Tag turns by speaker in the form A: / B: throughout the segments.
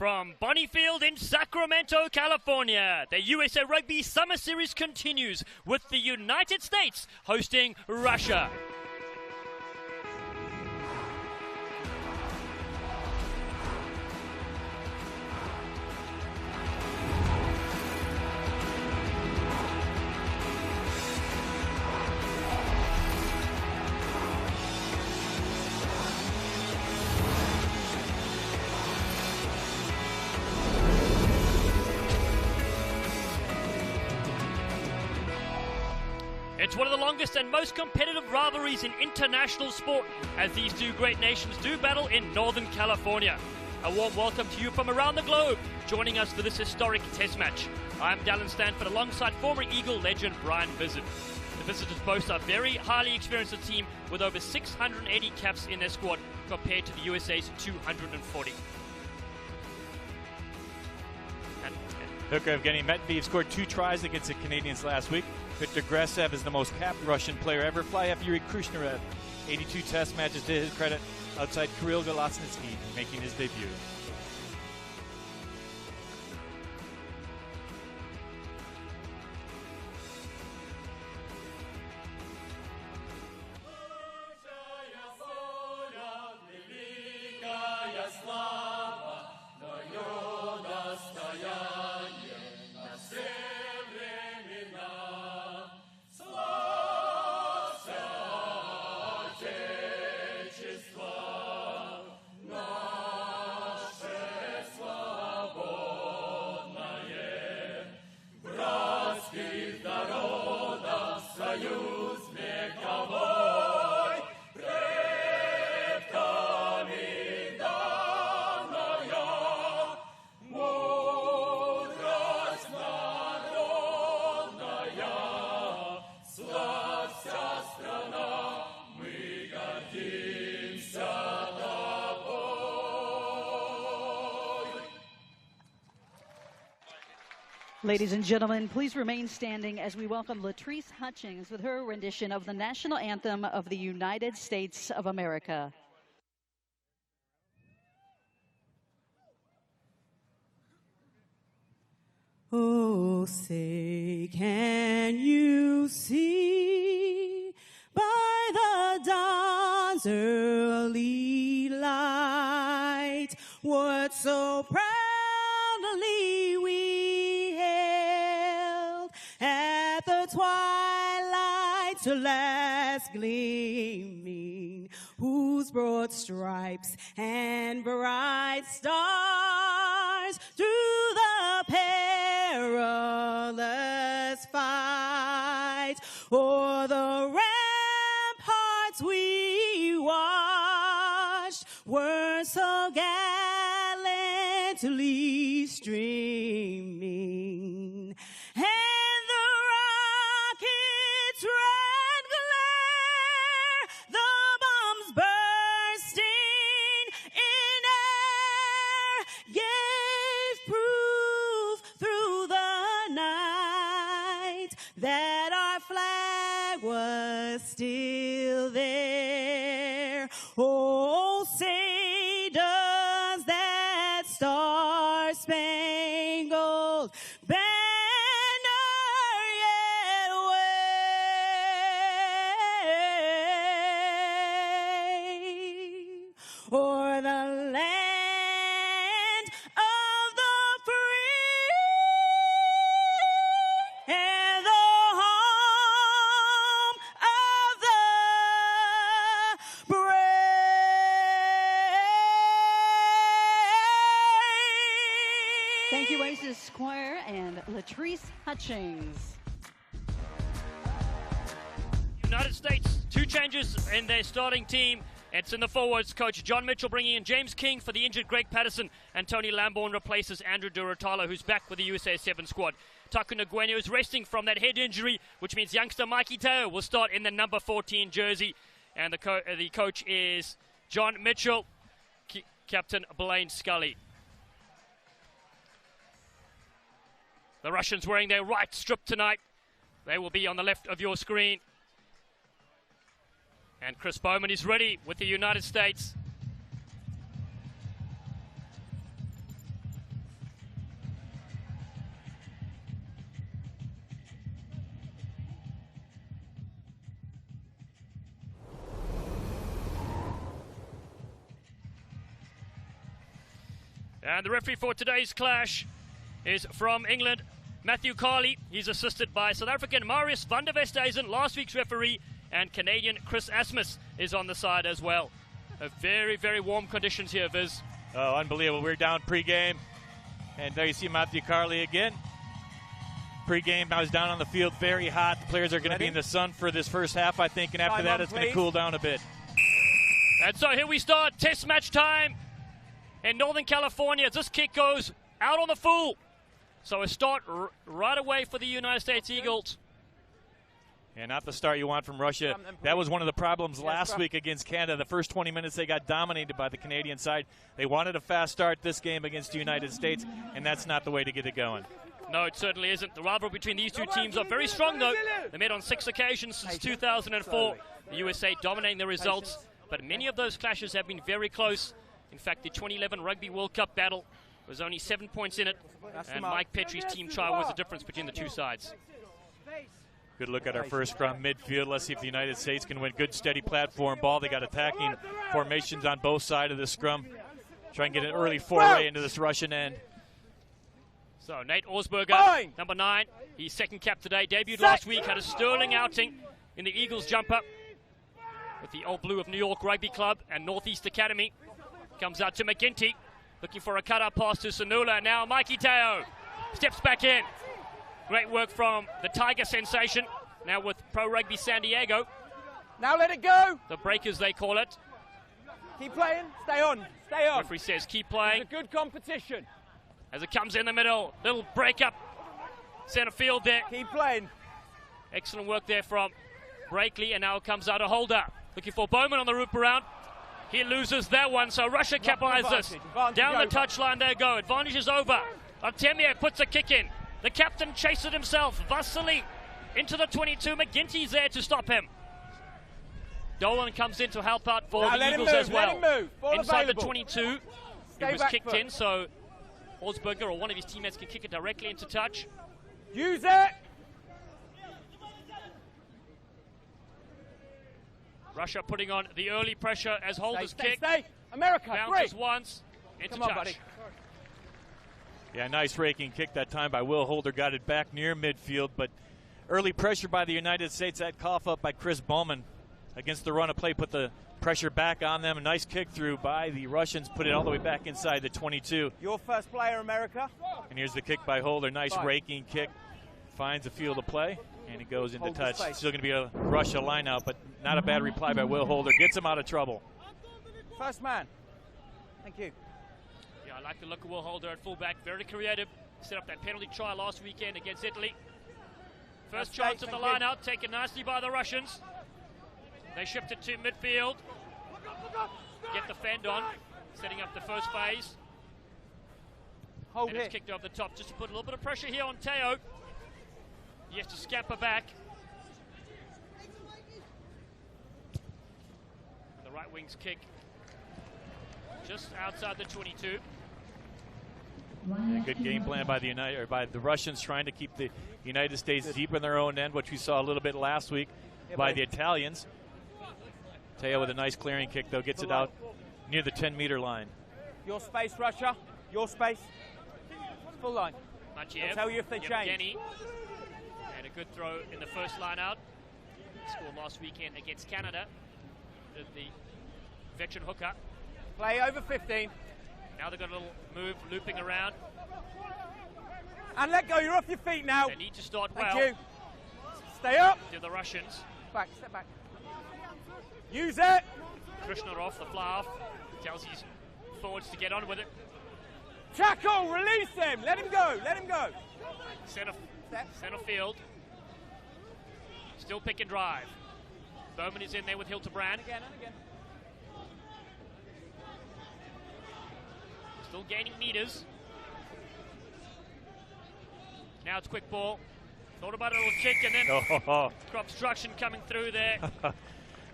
A: From Bonniefield in Sacramento, California, the USA Rugby Summer Series continues with the United States hosting Russia. It's one of the longest and most competitive rivalries in international sport as these two great nations do battle in Northern California. A warm welcome to you from around the globe, joining us for this historic test match. I'm Dallin Stanford alongside former Eagle legend Brian Vizard. The Visitors boast a very highly experienced team with over 680 caps in their squad compared to the USA's 240.
B: Hooker Evgeny Metveev scored 2 tries against the Canadians last week. Viktor Grasev is the most capped Russian player ever. Fly-half Yuri Krishnarev, 82 test matches to his credit, outside Kirill Golosnitsky making his debut.
C: Ladies and gentlemen, please remain standing as we welcome Latrice Hutchings with her rendition of the national anthem of the United States of America.
D: Oh, say, can you see by the dawn's early light what so proudly we hailed at the twilight's last gleaming, whose broad stripes and bright stars through the perilous fight o'er the ramparts we watched were so gallantly streaming, and the rockets' red glare, the bombs bursting in air, gave proof through the night that our flag was still there. Oh, say does that star-spangled banner yet wave o'er the land of the free and the home of the brave?
C: Thank you, Oasis Choir and Latrice Hutchings.
A: United States, 2 changes in their starting team. It's in the forwards, coach John Mitchell bringing in James King for the injured Greg Patterson, and Tony Lamborn replaces Andrew Duratalo, who's back with the USA 7 squad. Taku Nguenu is resting from that head injury, which means youngster Mikey Teo will start in the number 14 jersey. And the coach is John Mitchell, Captain Blaine Scully. The Russians wearing their right strip tonight. They will be on the left of your screen. And Chris Bowman is ready with the United States. And the referee for today's clash is from England, Matthew Carley. He's assisted by South African Marius van der Westhuizen, last week's referee, and Canadian Chris Asmus is on the side as well. Very, very warm conditions here, Viz.
B: Oh, unbelievable. We're down pre-game. And there you see Matthew Carley again. Pre-game, now he's down on the field, very hot. The players are going to be in the sun for this first half, I think, and after that it's going to cool down a bit.
A: And so here we start, test match time in Northern California. This kick goes out on the full. So a start right away for the United States Eagles.
B: And not the start you want from Russia. That was one of the problems last week against Canada. The first 20 minutes they got dominated by the Canadian side. They wanted a fast start this game against the United States, and that's not the way to get it going.
A: No, it certainly isn't. The rivalry between these two teams are very strong, though. They met on 6 occasions since 2004. The USA dominating the results, but many of those clashes have been very close. In fact, the 2011 Rugby World Cup battle was only 7 points in it, and Mike Petrie's team try was the difference between the two sides.
B: Good look at our first scrum midfield. Let's see if the United States can win. Good, steady platform ball. They got attacking formations on both sides of the scrum. Try and get an early foray into this Russian end.
A: So Nate Osberger, number 9, he's second cap today. Debuted last week, had a sterling outing in the Eagles jumper with the Old Blue of New York Rugby Club and Northeast Academy. Comes out to McGinty, looking for a cut-out pass to Sanula. Now Mikey Teo steps back in. Great work from the Tiger sensation, now with Pro Rugby San Diego.
E: Now let it go.
A: The Breakers, they call it.
E: Keep playing. Stay on. Stay on.
A: Referee says keep playing.
E: It's a good competition.
A: As it comes in the middle, little break up center field there.
E: Keep playing.
A: Excellent work there from Brakely, and now it comes out a holder. Looking for Bowman on the loop around. He loses that one, so Russia capitalizes. Down the touchline they go. Advantage is over. Artemiev puts a kick in. The captain chased it himself. Vasily into the 22. McGinty's there to stop him. Dolan comes in to help out for the Eagles as well. Inside the 22. It was kicked in, so Osberger or one of his teammates can kick it directly into touch.
E: Use it!
A: Russia putting on the early pressure as Holder's kick.
E: Stay. America,
A: bounces once into touch.
E: Buddy.
B: Yeah, nice raking kick that time by Will Holder. Got it back near midfield, but early pressure by the United States. That cough up by Chris Bowman against the run of play put the pressure back on them. A nice kick through by the Russians, put it all the way back inside the 22.
E: Your first player, America.
B: And here's the kick by Holder. Nice raking kick. Finds the field of play, and it goes into touch. Still going to be a Russia line-out, but not a bad reply by Will Holder. Gets him out of trouble.
E: First man. Thank you.
A: Yeah, I like the look of Will Holder at fullback. Very creative. Set up that penalty try last weekend against Italy. First chance at the line-out, taken nicely by the Russians. They shift it to midfield. Get the fend on, setting up the first phase. And it's kicked over the top just to put a little bit of pressure here on Teo. He has to scamper back. And the right wing's kick just outside the 22.
B: A good game plan by the Russians, trying to keep the United States deep in their own end, which we saw a little bit last week by the Italians. Teo with a nice clearing kick, though, gets it out near the 10-meter line.
E: Your space, Russia. Your space. Full line. I'll tell you if they change.
A: And a good throw in the first line out. Scored last weekend against Canada. Did the veteran hooker.
E: Play over 15.
A: Now they've got a little move looping around.
E: And let go. You're off your feet now.
A: They need to start well.
E: Thank you. Stay up.
A: To the Russians.
E: Back. Step back. Use it.
A: Krishnarov, the fly off, tells his forwards to get on with it.
E: Tackle. Release him. Let him go. Let him go.
A: Center field. Still pick and drive. Bowman is in there with Hildebrand.
E: Again and again.
A: Still gaining meters. Now it's quick ball. Thought about a little kick and then obstruction coming through there.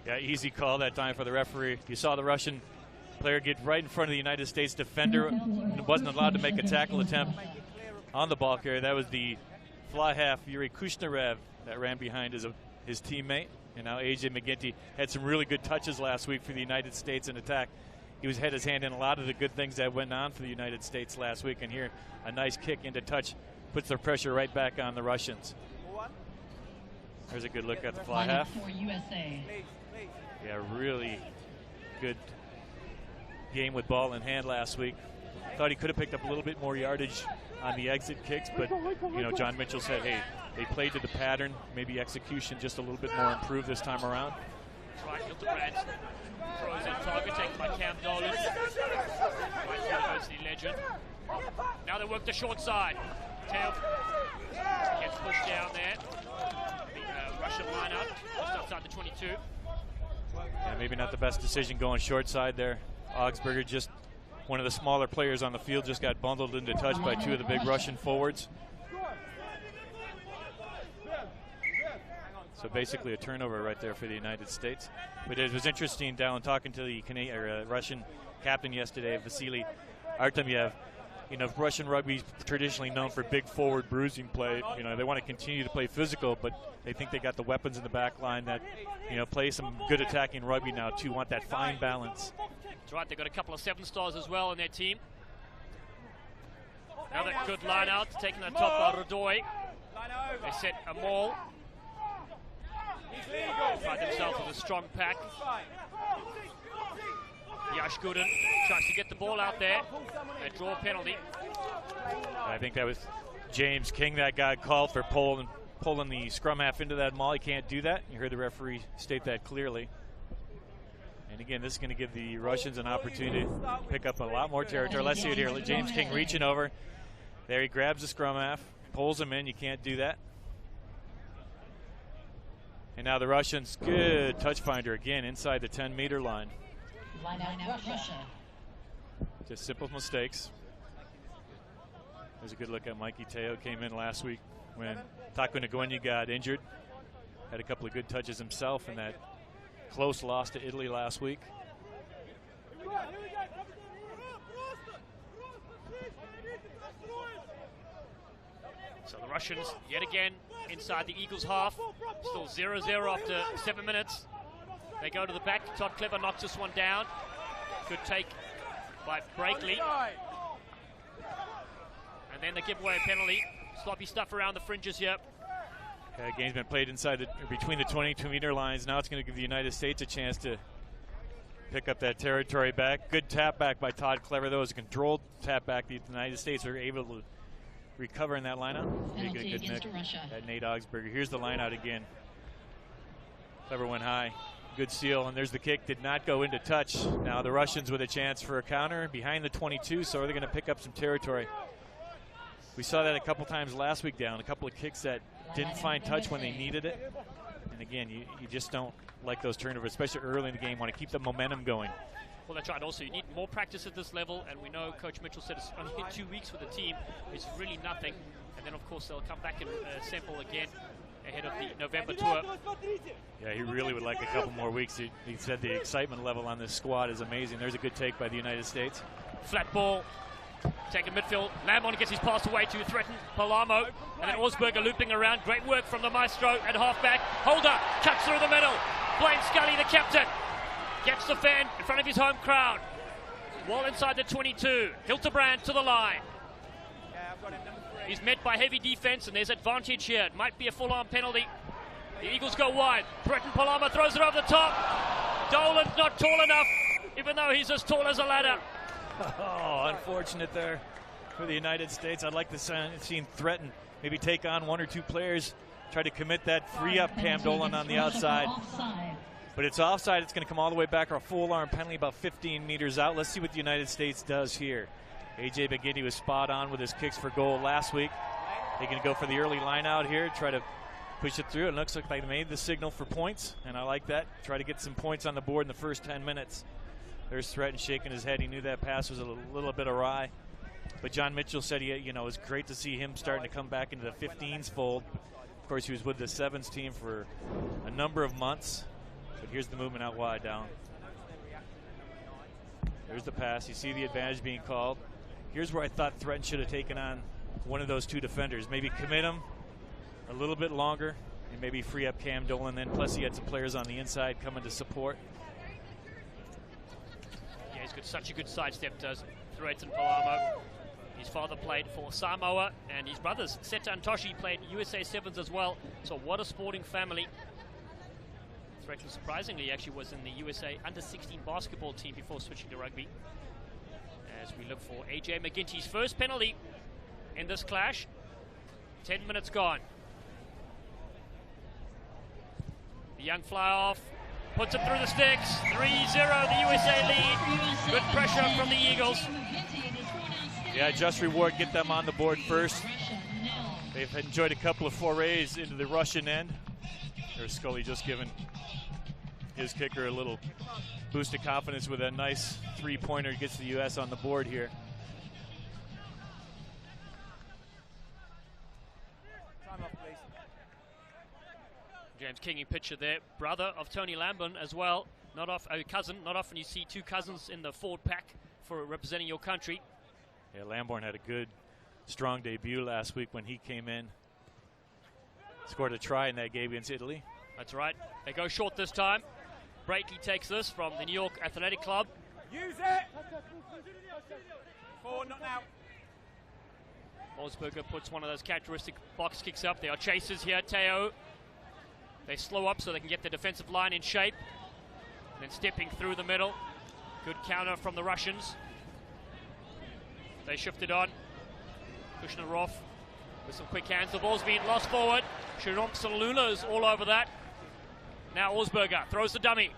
B: Yeah, easy call that time for the referee. You saw the Russian player get right in front of the United States defender and wasn't allowed to make a tackle attempt on the ball carrier. That was the fly half, Yuri Kushnarev, that ran behind his teammate. And now A.J. McGinty had some really good touches last week for the United States in attack. he had his hand in a lot of the good things that went on for the United States last week. And here, a nice kick into touch puts the pressure right back on the Russians. There's a good look at the fly half.
C: For USA.
B: Yeah, really good game with ball in hand last week. Thought he could have picked up a little bit more yardage on the exit kicks, but you know, John Mitchell said, hey, they played to the pattern, maybe execution just a little bit more improved this time around.
A: That's right, Hildebrand throws in target, taken by Cam Dolan. Right there goes the legend. Now they work the short side. Tail gets pushed down there. The Russian line up, just outside the 22.
B: Yeah, maybe not the best decision going short side there. Augsburger, just one of the smaller players on the field, just got bundled into touch by two of the big Russian forwards. So basically a turnover right there for the United States. But it was interesting, Dallin, talking to the Russian captain yesterday, Vasily Artemyev. You know, Russian rugby is traditionally known for big forward bruising play. You know, they want to continue to play physical, but they think they got the weapons in the back line that, you know, play some good attacking rugby now too. Want that fine balance.
A: That's right, they've got a couple of 7-stars as well in their team. Another good line out, taking the top of Radoy. They set a maul. Find themselves with a strong pack. Yash Gooden tries to get the ball out there. A draw penalty.
B: I think that was James King that got called for pulling the scrum half into that maul. He can't do that. You heard the referee state that clearly. And again, this is going to give the Russians an opportunity to pick up a lot more territory. Let's see it here. James King reaching over. There he grabs the scrum half, pulls him in. You can't do that. And now the Russians, good touch finder again inside the 10-meter line.
C: Line out Russia.
B: Just simple mistakes. There's a good look at Mikey Teo. Came in last week when Taku Nguyen got injured. Had a couple of good touches himself in that close loss to Italy last week.
A: So the Russians, yet again, inside the Eagles' half. Still 0-0 after 7 minutes. They go to the back. Todd Clever knocks this one down. Good take by Breakley. And then they give away a penalty. Sloppy stuff around the fringes here.
B: Yeah, game's been played inside between the 22-meter lines. Now it's going to give the United States a chance to pick up that territory back. Good tap back by Todd Clever, though. It was a controlled tap back. The United States were able to recover in that lineout. Make it a good nick at Nate Augsburger. Here's the lineout again. Clever went high. Good seal, and there's the kick. Did not go into touch. Now the Russians with a chance for a counter behind the 22, so they're going to pick up some territory. We saw that a couple times last week down, a couple of kicks that didn't find touch when they needed it. And again, you just don't like those turnovers, especially early in the game. Want to keep the momentum going.
A: Well, that's right. Also, you need more practice at this level, and we know Coach Mitchell said it's only 2 weeks with the team. It's really nothing. And then, of course, they'll come back and assemble again ahead of the November tour.
B: Yeah, he really would like a couple more weeks. He said the excitement level on this squad is amazing. There's a good take by the United States.
A: Flat ball. Taken midfield. Lambon gets his pass away to threaten Palamo. And then Augsburger looping around. Great work from the maestro at halfback. Holder cuts through the middle. Blaine Scully, the captain, gets the fan in front of his home crowd. Wall inside the 22. Hildebrand to the line. He's met by heavy defense, and there's advantage here. It might be a full-arm penalty. The Eagles go wide. Breton Palama throws it over the top. Dolan's not tall enough, even though he's as tall as a ladder.
B: Oh, unfortunate there for the United States. I'd like to see him threaten, maybe take on one or two players, try to commit that free-up Cam Dolan on the outside. But it's offside. It's going to come all the way back, or a full-arm penalty about 15 meters out. Let's see what the United States does here. A.J. McGinty was spot on with his kicks for goal last week. They're going to go for the early line out here, try to push it through. It looks like they made the signal for points, and I like that. Try to get some points on the board in the first 10 minutes. There's Threaten shaking his head. He knew that pass was a little bit awry. But John Mitchell said it was great to see him starting to come back into the 15s fold. Of course, he was with the 7s team for a number of months. But here's the movement out wide down. There's the pass. You see the advantage being called. Here's where I thought Threaten should have taken on one of those two defenders. Maybe commit him a little bit longer and maybe free up Cam Dolan then. Plus he had some players on the inside coming to support.
A: Yeah, he's good such a good sidestep, does Threaten Palamo. His father played for Samoa, and his brothers, Seta and Toshi, played USA Sevens as well. So what a sporting family. Threaten, surprisingly, actually was in the USA under-16 basketball team before switching to rugby. As we look for AJ McGinty's first penalty in this clash. 10 minutes gone. The young fly off, puts it through the sticks. 3-0, the USA lead. Good pressure from the Eagles.
B: Yeah, just reward, get them on the board first. They've enjoyed a couple of forays into the Russian end. There's Scully just giving his kicker a little boost of confidence with a nice three-pointer. Gets the U.S. on the board here.
E: Time off, please.
A: James King in picture there, brother of Tony Lamborn as well. Not off a cousin. Not often you see two cousins in the forward pack for representing your country.
B: Yeah, Lamborn had a good, strong debut last week when he came in. Scored a try in that game against Italy.
A: That's right. They go short this time. Brakey takes this from the New York Athletic Club.
E: Use it! Forward, not now.
A: Osberger puts one of those characteristic box kicks up. There are chasers here. Teo. They slow up so they can get the defensive line in shape. And then stepping through the middle. Good counter from the Russians. They shifted on. Kushnarov with some quick hands. The ball's being lost forward. Shirom Salula is all over that. Now Osberger throws the dummy.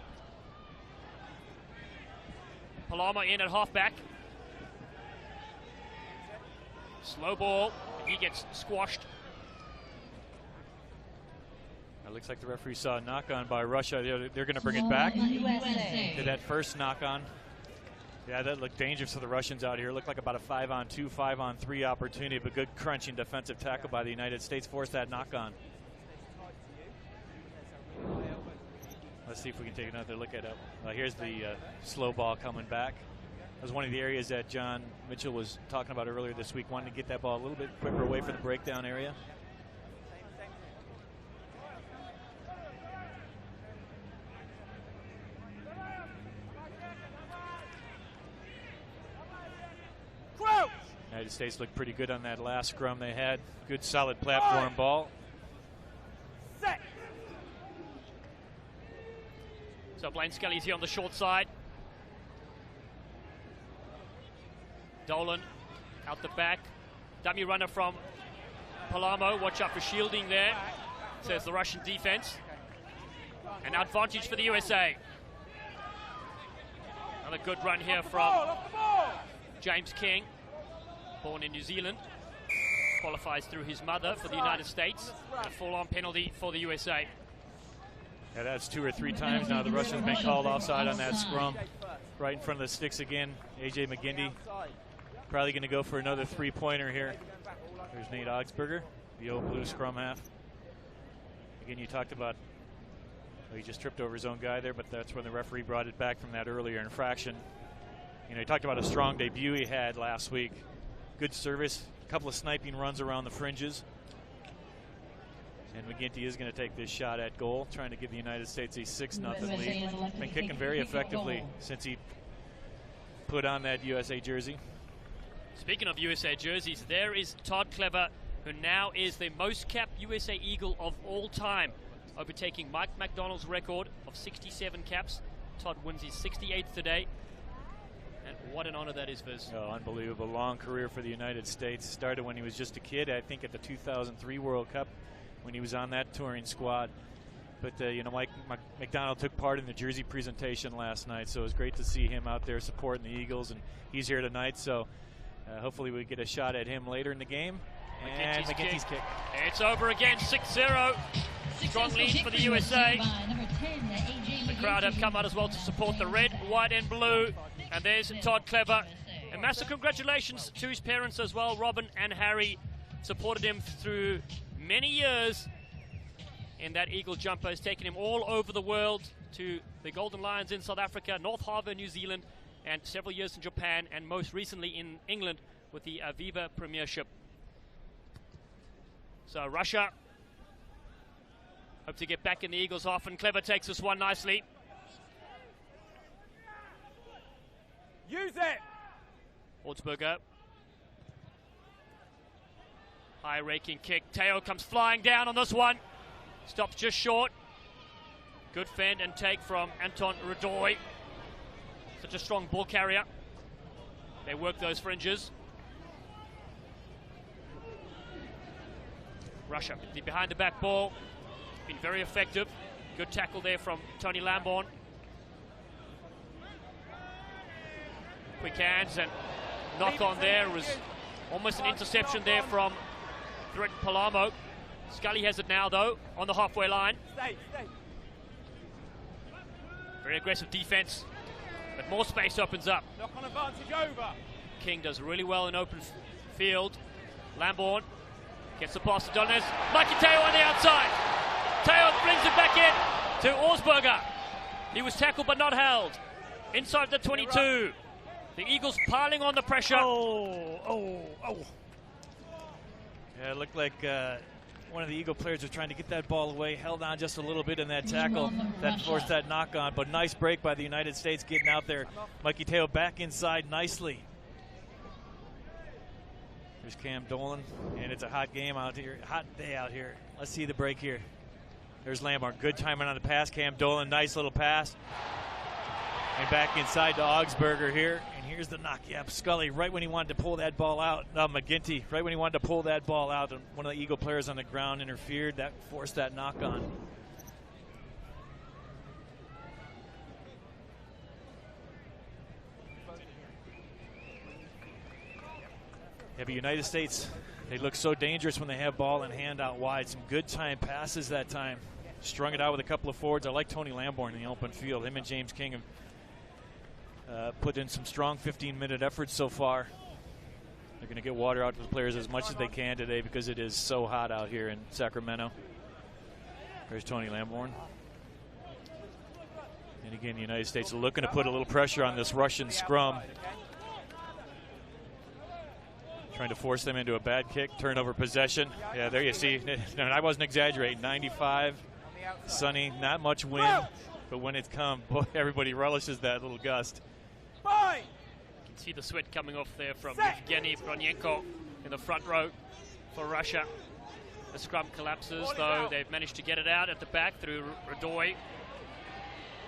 A: Palama in at halfback. Slow ball. He gets squashed.
B: It looks like the referee saw a knock-on by Russia. They're going to bring it back to that first knock-on. Yeah, that looked dangerous for the Russians out here. It looked like about a 5-on-2, 5-on-3 opportunity, but good crunching defensive tackle by the United States forced that knock-on. Let's see if we can take another look at it. Here's the slow ball coming back. That was one of the areas that John Mitchell was talking about earlier this week, wanting to get that ball a little bit quicker away from the breakdown area. United States looked pretty good on that last scrum they had. Good solid platform ball.
E: Set.
A: So Blaine Skelly's here on the short side. Dolan out the back. Dummy runner from Palamo. Watch out for shielding there, says the Russian defense. An advantage for the USA. Another good run here from James King. Born in New Zealand, qualifies through his mother for the United States. And a full-on penalty for the USA.
B: Yeah, that's 2 or 3 times now the Russians been called offside on that scrum. Right in front of the sticks again. AJ McGinty probably going to go for another 3-pointer here. There's Nate Augsburger, the old blue scrum half. Again, you talked about, well, he just tripped over his own guy there, but that's when the referee brought it back from that earlier infraction. You know, he talked about a strong debut he had last week. Good service, a couple of sniping runs around the fringes. And McGinty is going to take this shot at goal, trying to give the United States a 6-0 lead. Been kicking very effectively since he put on that USA jersey.
A: Speaking of USA jerseys, there is Todd Clever, who now is the most capped USA Eagle of all time, overtaking Mike McDonald's record of 67 caps. Todd wins his 68th today. And what an honor that is, Viz.
B: Oh, unbelievable. Long career for the United States. Started when he was just a kid, I think at the 2003 World Cup when he was on that touring squad. But, you know, Mike McDonald took part in the jersey presentation last night, so it was great to see him out there supporting the Eagles, and he's here tonight, so hopefully we get a shot at him later in the game. And McGinty's kick.
A: It's over again, 6-0. Strong lead for the USA. The crowd have come out as well to support the red, white and blue. And there's Todd Clever. And massive congratulations to his parents as well. Robin and Harry supported him through many years in that Eagle jumper. Has taken him all over the world, to the Golden Lions in South Africa, North Harbour, New Zealand, and several years in Japan, and most recently in England with the Aviva Premiership. So Russia hope to get back in the Eagles half, and Clever takes this one nicely.
E: Use Use it!
A: Augsburger. High raking kick. Teo comes flying down on this one. Stops just short. Good fend and take from Anton Radoy. Such a strong ball carrier. They work those fringes. Russia, the behind the back ball. Been very effective. Good tackle there from Tony Lamborn. Quick hands and knock on there. Was almost an interception there from Threat Palamo. Scully has it now though on the halfway line.
E: Stay.
A: Very aggressive defense, but more space opens up.
E: Knock on advantage over.
A: King does really well in open field. Lamborn gets the pass to Donnes. Mikey Teo on the outside. Teo brings it back in to Augsburger. He was tackled but not held. Inside the 22. The Eagles piling on the pressure.
B: Oh. Yeah, it looked like one of the Eagle players was trying to get that ball away, held on just a little bit in that tackle that forced that knock on, but nice break by the United States getting out there. Mikey Teo back inside nicely. There's Cam Dolan, and it's a hot game out here, hot day out here. Let's see the break here. There's Lamborn, good timing on the pass. Cam Dolan, nice little pass. And back inside to Augsburger here. And here's the knock. Yep, Scully, right when he wanted to pull that ball out. McGinty, right when he wanted to pull that ball out. And one of the Eagle players on the ground interfered. That forced that knock on. Yeah, but United States, they look so dangerous when they have ball in hand out wide. Some good time passes that time. Strung it out with a couple of forwards. I like Tony Lamborn in the open field. Him and James King have put in some strong 15-minute efforts so far. They're going to get water out to the players as much as they can today because it is so hot out here in Sacramento. There's Tony Lamborn. And again, the United States are looking to put a little pressure on this Russian scrum. Trying to force them into a bad kick, turnover possession. Yeah, there you see. No, I wasn't exaggerating. 95, sunny, not much wind. But when it's come, boy, everybody relishes that little gust.
A: You can see the sweat coming off there from Evgeny Bronyenko in the front row for Russia. The scrum collapses, though. They've managed to get it out at the back through Radoy.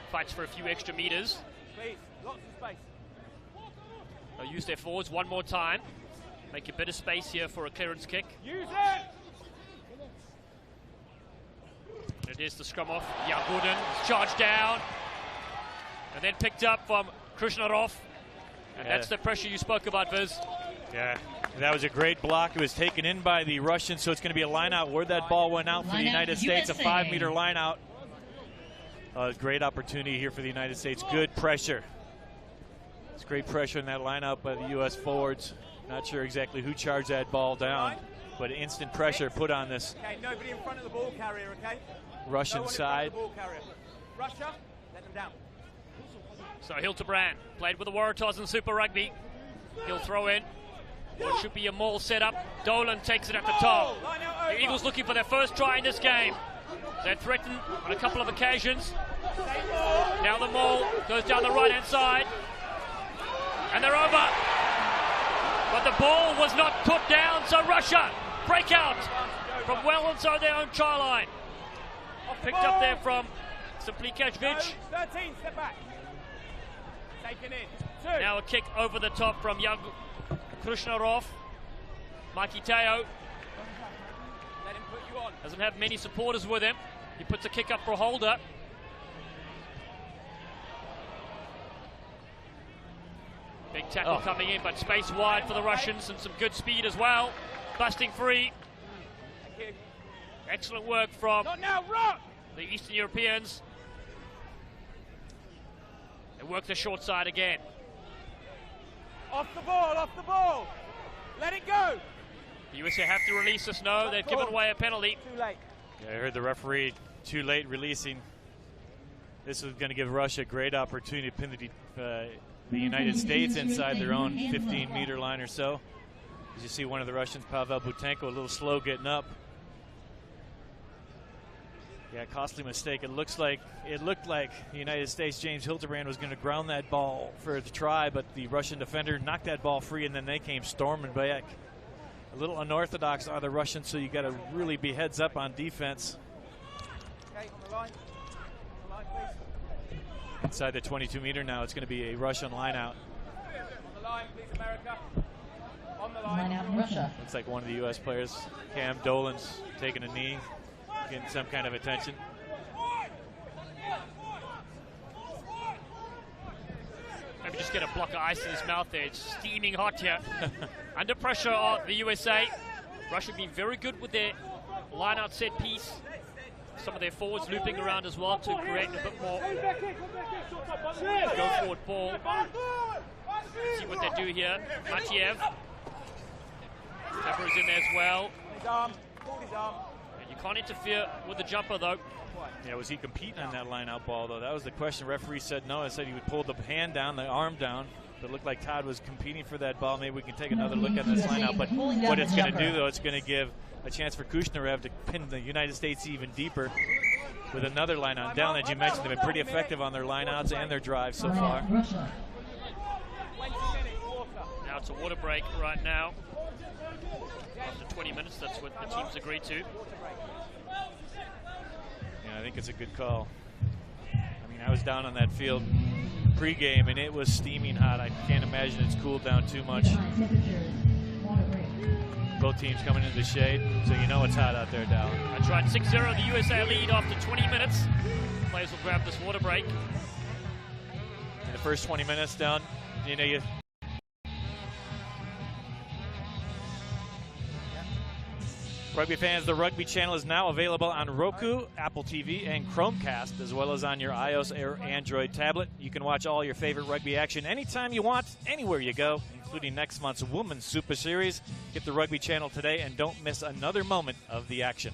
A: Fights for a few extra meters.
E: Please, lots of space.
A: They'll use their forwards one more time. Make a bit of space here for a clearance kick.
E: Use it!
A: It is the scrum off. Yagudin is charged down. And then picked up from Krushnarov. And that's the pressure you spoke about, Viz.
B: Yeah, that was a great block. It was taken in by the Russians, so it's going to be a line out. Where that ball went out for the United States, a 5-meter line out. Great opportunity here for the United States. Good pressure. It's great pressure in that line out by the U.S. forwards. Not sure exactly who charged that ball down, but instant pressure put on this.
E: Okay, nobody in front of the ball carrier, okay?
B: Russian side.
E: Russia, let them down.
A: So Hildebrand played with the Waratahs in Super Rugby. He'll throw in what should be a maul setup. Dolan takes it at the top. The Eagles looking for their first try in this game. They're threatened on a couple of occasions. Now the maul goes down the right-hand side. And they're over. But the ball was not put down, so Russia break out from well inside their own try line. Picked up there from Simplikashvich.
E: 13, step back. Taken in. 2.
A: Now a kick over the top from young Krushnarov. Mikey Teo
E: Let him put you on.
A: doesn't have many supporters with him. He puts a kick up for Holder. Big tackle coming in, but space wide for the Russians and some good speed as well. Busting free.
E: Thank you.
A: Excellent work from
E: Not now, rock!
A: the Eastern Europeans. They work the short side again.
E: Off the ball. Let it go.
A: The USA have to release this. No, they've given away a penalty.
E: Too late.
B: Yeah, I heard the referee too late releasing. This is going to give Russia a great opportunity to pin the United States inside their own 15-meter line or so. As you see, one of the Russians, Pavel Butenko, a little slow getting up. Yeah, costly mistake. It looked like the United States' James Hildebrand was going to ground that ball for the try, but the Russian defender knocked that ball free, and then they came storming back. A little unorthodox are the Russians, so you got to really be heads up on defense.
E: Okay, on the line. On the line, please.
B: Inside the 22-meter now, it's going to be a Russian line out.
E: On the line, please, America. On the line.
C: Line out Russia.
B: Looks like one of the U.S. players, Cam Dolan's taking a knee, getting some kind of attention.
A: Maybe just get a block of ice in his mouth there. It's steaming hot here. Under pressure are the USA. Russia being very good with their line-out set piece. Some of their forwards looping around as well to create a bit more go-forward ball. See what they do here. Matiev. Pepper is in there as well.
E: His arm. Pulled his arm.
A: And you can't interfere with the jumper, though.
B: Yeah, was he competing on that line-out ball, though? That was the question. Referee said no. I said he would pull the hand down, the arm down. But it looked like Todd was competing for that ball. Maybe we can take another look at this line-out. But what it's going to do, though, it's going to give a chance for Kushnerev to pin the United States even deeper with another line-out. Down, as you mentioned, they've been pretty effective on their line-outs and their drives so far.
A: Now it's a water break right now. After 20 minutes, that's what the teams agreed to.
B: Yeah, I think it's a good call. I mean, I was down on that field pre-game, and it was steaming hot. I can't imagine it's cooled down too much. Both teams coming into the shade, so you know it's hot out there, Dallin.
A: That's right, 6-0, the USA lead after 20 minutes. Players will grab this water break.
B: In the first 20 minutes down, you know, Rugby fans, the Rugby channel is now available on Roku, Apple TV, and Chromecast, as well as on your iOS or Android tablet. You can watch all your favorite rugby action anytime you want, anywhere you go, including next month's Women's Super Series. Get the Rugby channel today and don't miss another moment of the action.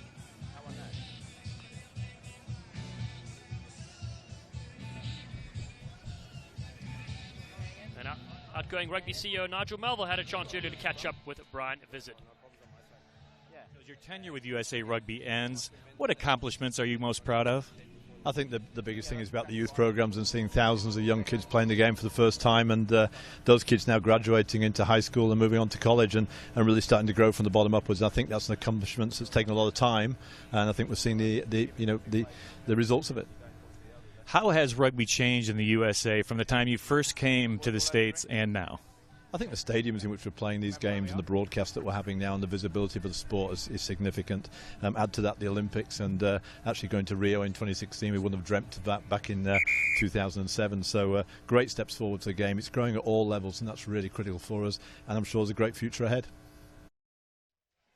A: And outgoing Rugby CEO Nigel Melville had a chance earlier to catch up with Brian Visit.
B: As your tenure with USA Rugby ends, what accomplishments are you most proud of?
F: I think the biggest thing is about the youth programs and seeing thousands of young kids playing the game for the first time, and those kids now graduating into high school and moving on to college and really starting to grow from the bottom upwards. I think that's an accomplishment that's taken a lot of time, and I think we're seeing the results of it.
B: How has rugby changed in the USA from the time you first came to the States and now?
F: I think the stadiums in which we're playing these games and the broadcast that we're having now and the visibility for the sport is significant. Add to that the Olympics and actually going to Rio in 2016. We wouldn't have dreamt of that back in 2007. So great steps forward to the game. It's growing at all levels, and that's really critical for us. And I'm sure there's a great future ahead.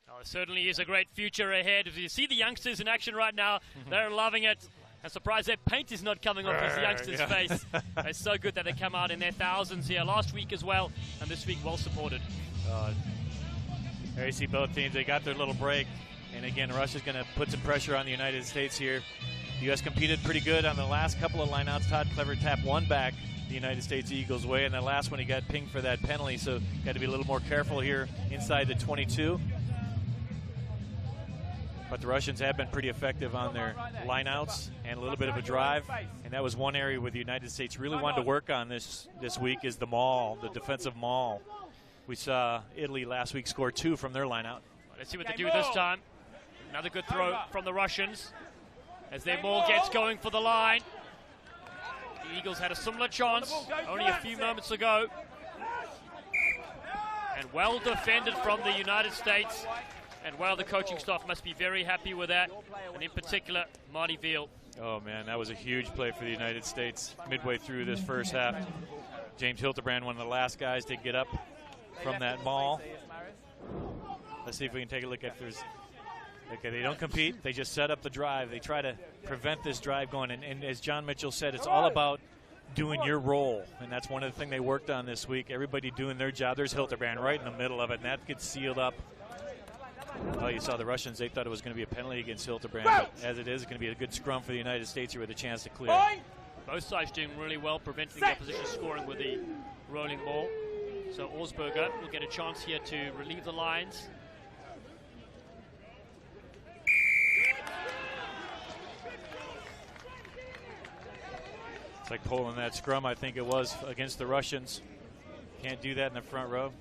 A: Oh, there certainly is a great future ahead. If you see the youngsters in action right now, they're loving it. I'm surprised that paint is not coming off his youngster's face. It's so good that they come out in their thousands here last week as well, and this week well supported.
B: There you see both teams. They got their little break. And again, Russia's going to put some pressure on the United States here. The U.S. competed pretty good on the last couple of lineouts. Todd Clever tapped one back the United States Eagles' way, and the last one he got pinged for that penalty, so got to be a little more careful here inside the 22. But the Russians have been pretty effective on their lineouts and a little bit of a drive. And that was one area where the United States really wanted to work on this week is the maul, the defensive maul. We saw Italy last week score 2 from their lineout.
A: Let's see what they do this time. Another good throw from the Russians as their maul gets going for the line. The Eagles had a similar chance only a few moments ago. And well defended from the United States. And well, the coaching staff must be very happy with that, and in particular, Marty Veal.
B: Oh, man, that was a huge play for the United States midway through this first half. James Hildebrand, one of the last guys to get up from that maul. Let's see if we can take a look at if there's... Okay, they don't compete. They just set up the drive. They try to prevent this drive going. And as John Mitchell said, it's all about doing your role, and that's one of the things they worked on this week. Everybody doing their job. There's Hildebrand right in the middle of it, and that gets sealed up. Oh, you saw the Russians. They thought it was going to be a penalty against Hildebrand, but as it is, it's going to be a good scrum for the United States here with a chance to clear.
A: Both sides doing really well, preventing the opposition scoring with the rolling ball. So Osberger will get a chance here to relieve the lines.
B: like pulling that scrum, I think it was, against the Russians. Can't do that in the front row.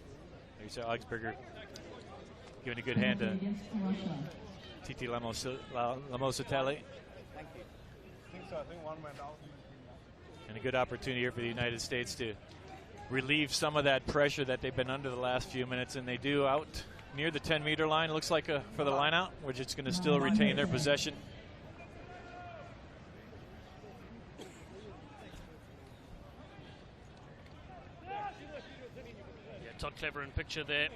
B: You saw Augsburger giving a good hand to Titi Lamosatelli. And a good opportunity here for the United States to relieve some of that pressure that they've been under the last few minutes, and they do out near the 10-meter line. It looks like for the line out, which it's going to still retain their possession.
A: Todd Clever in picture there,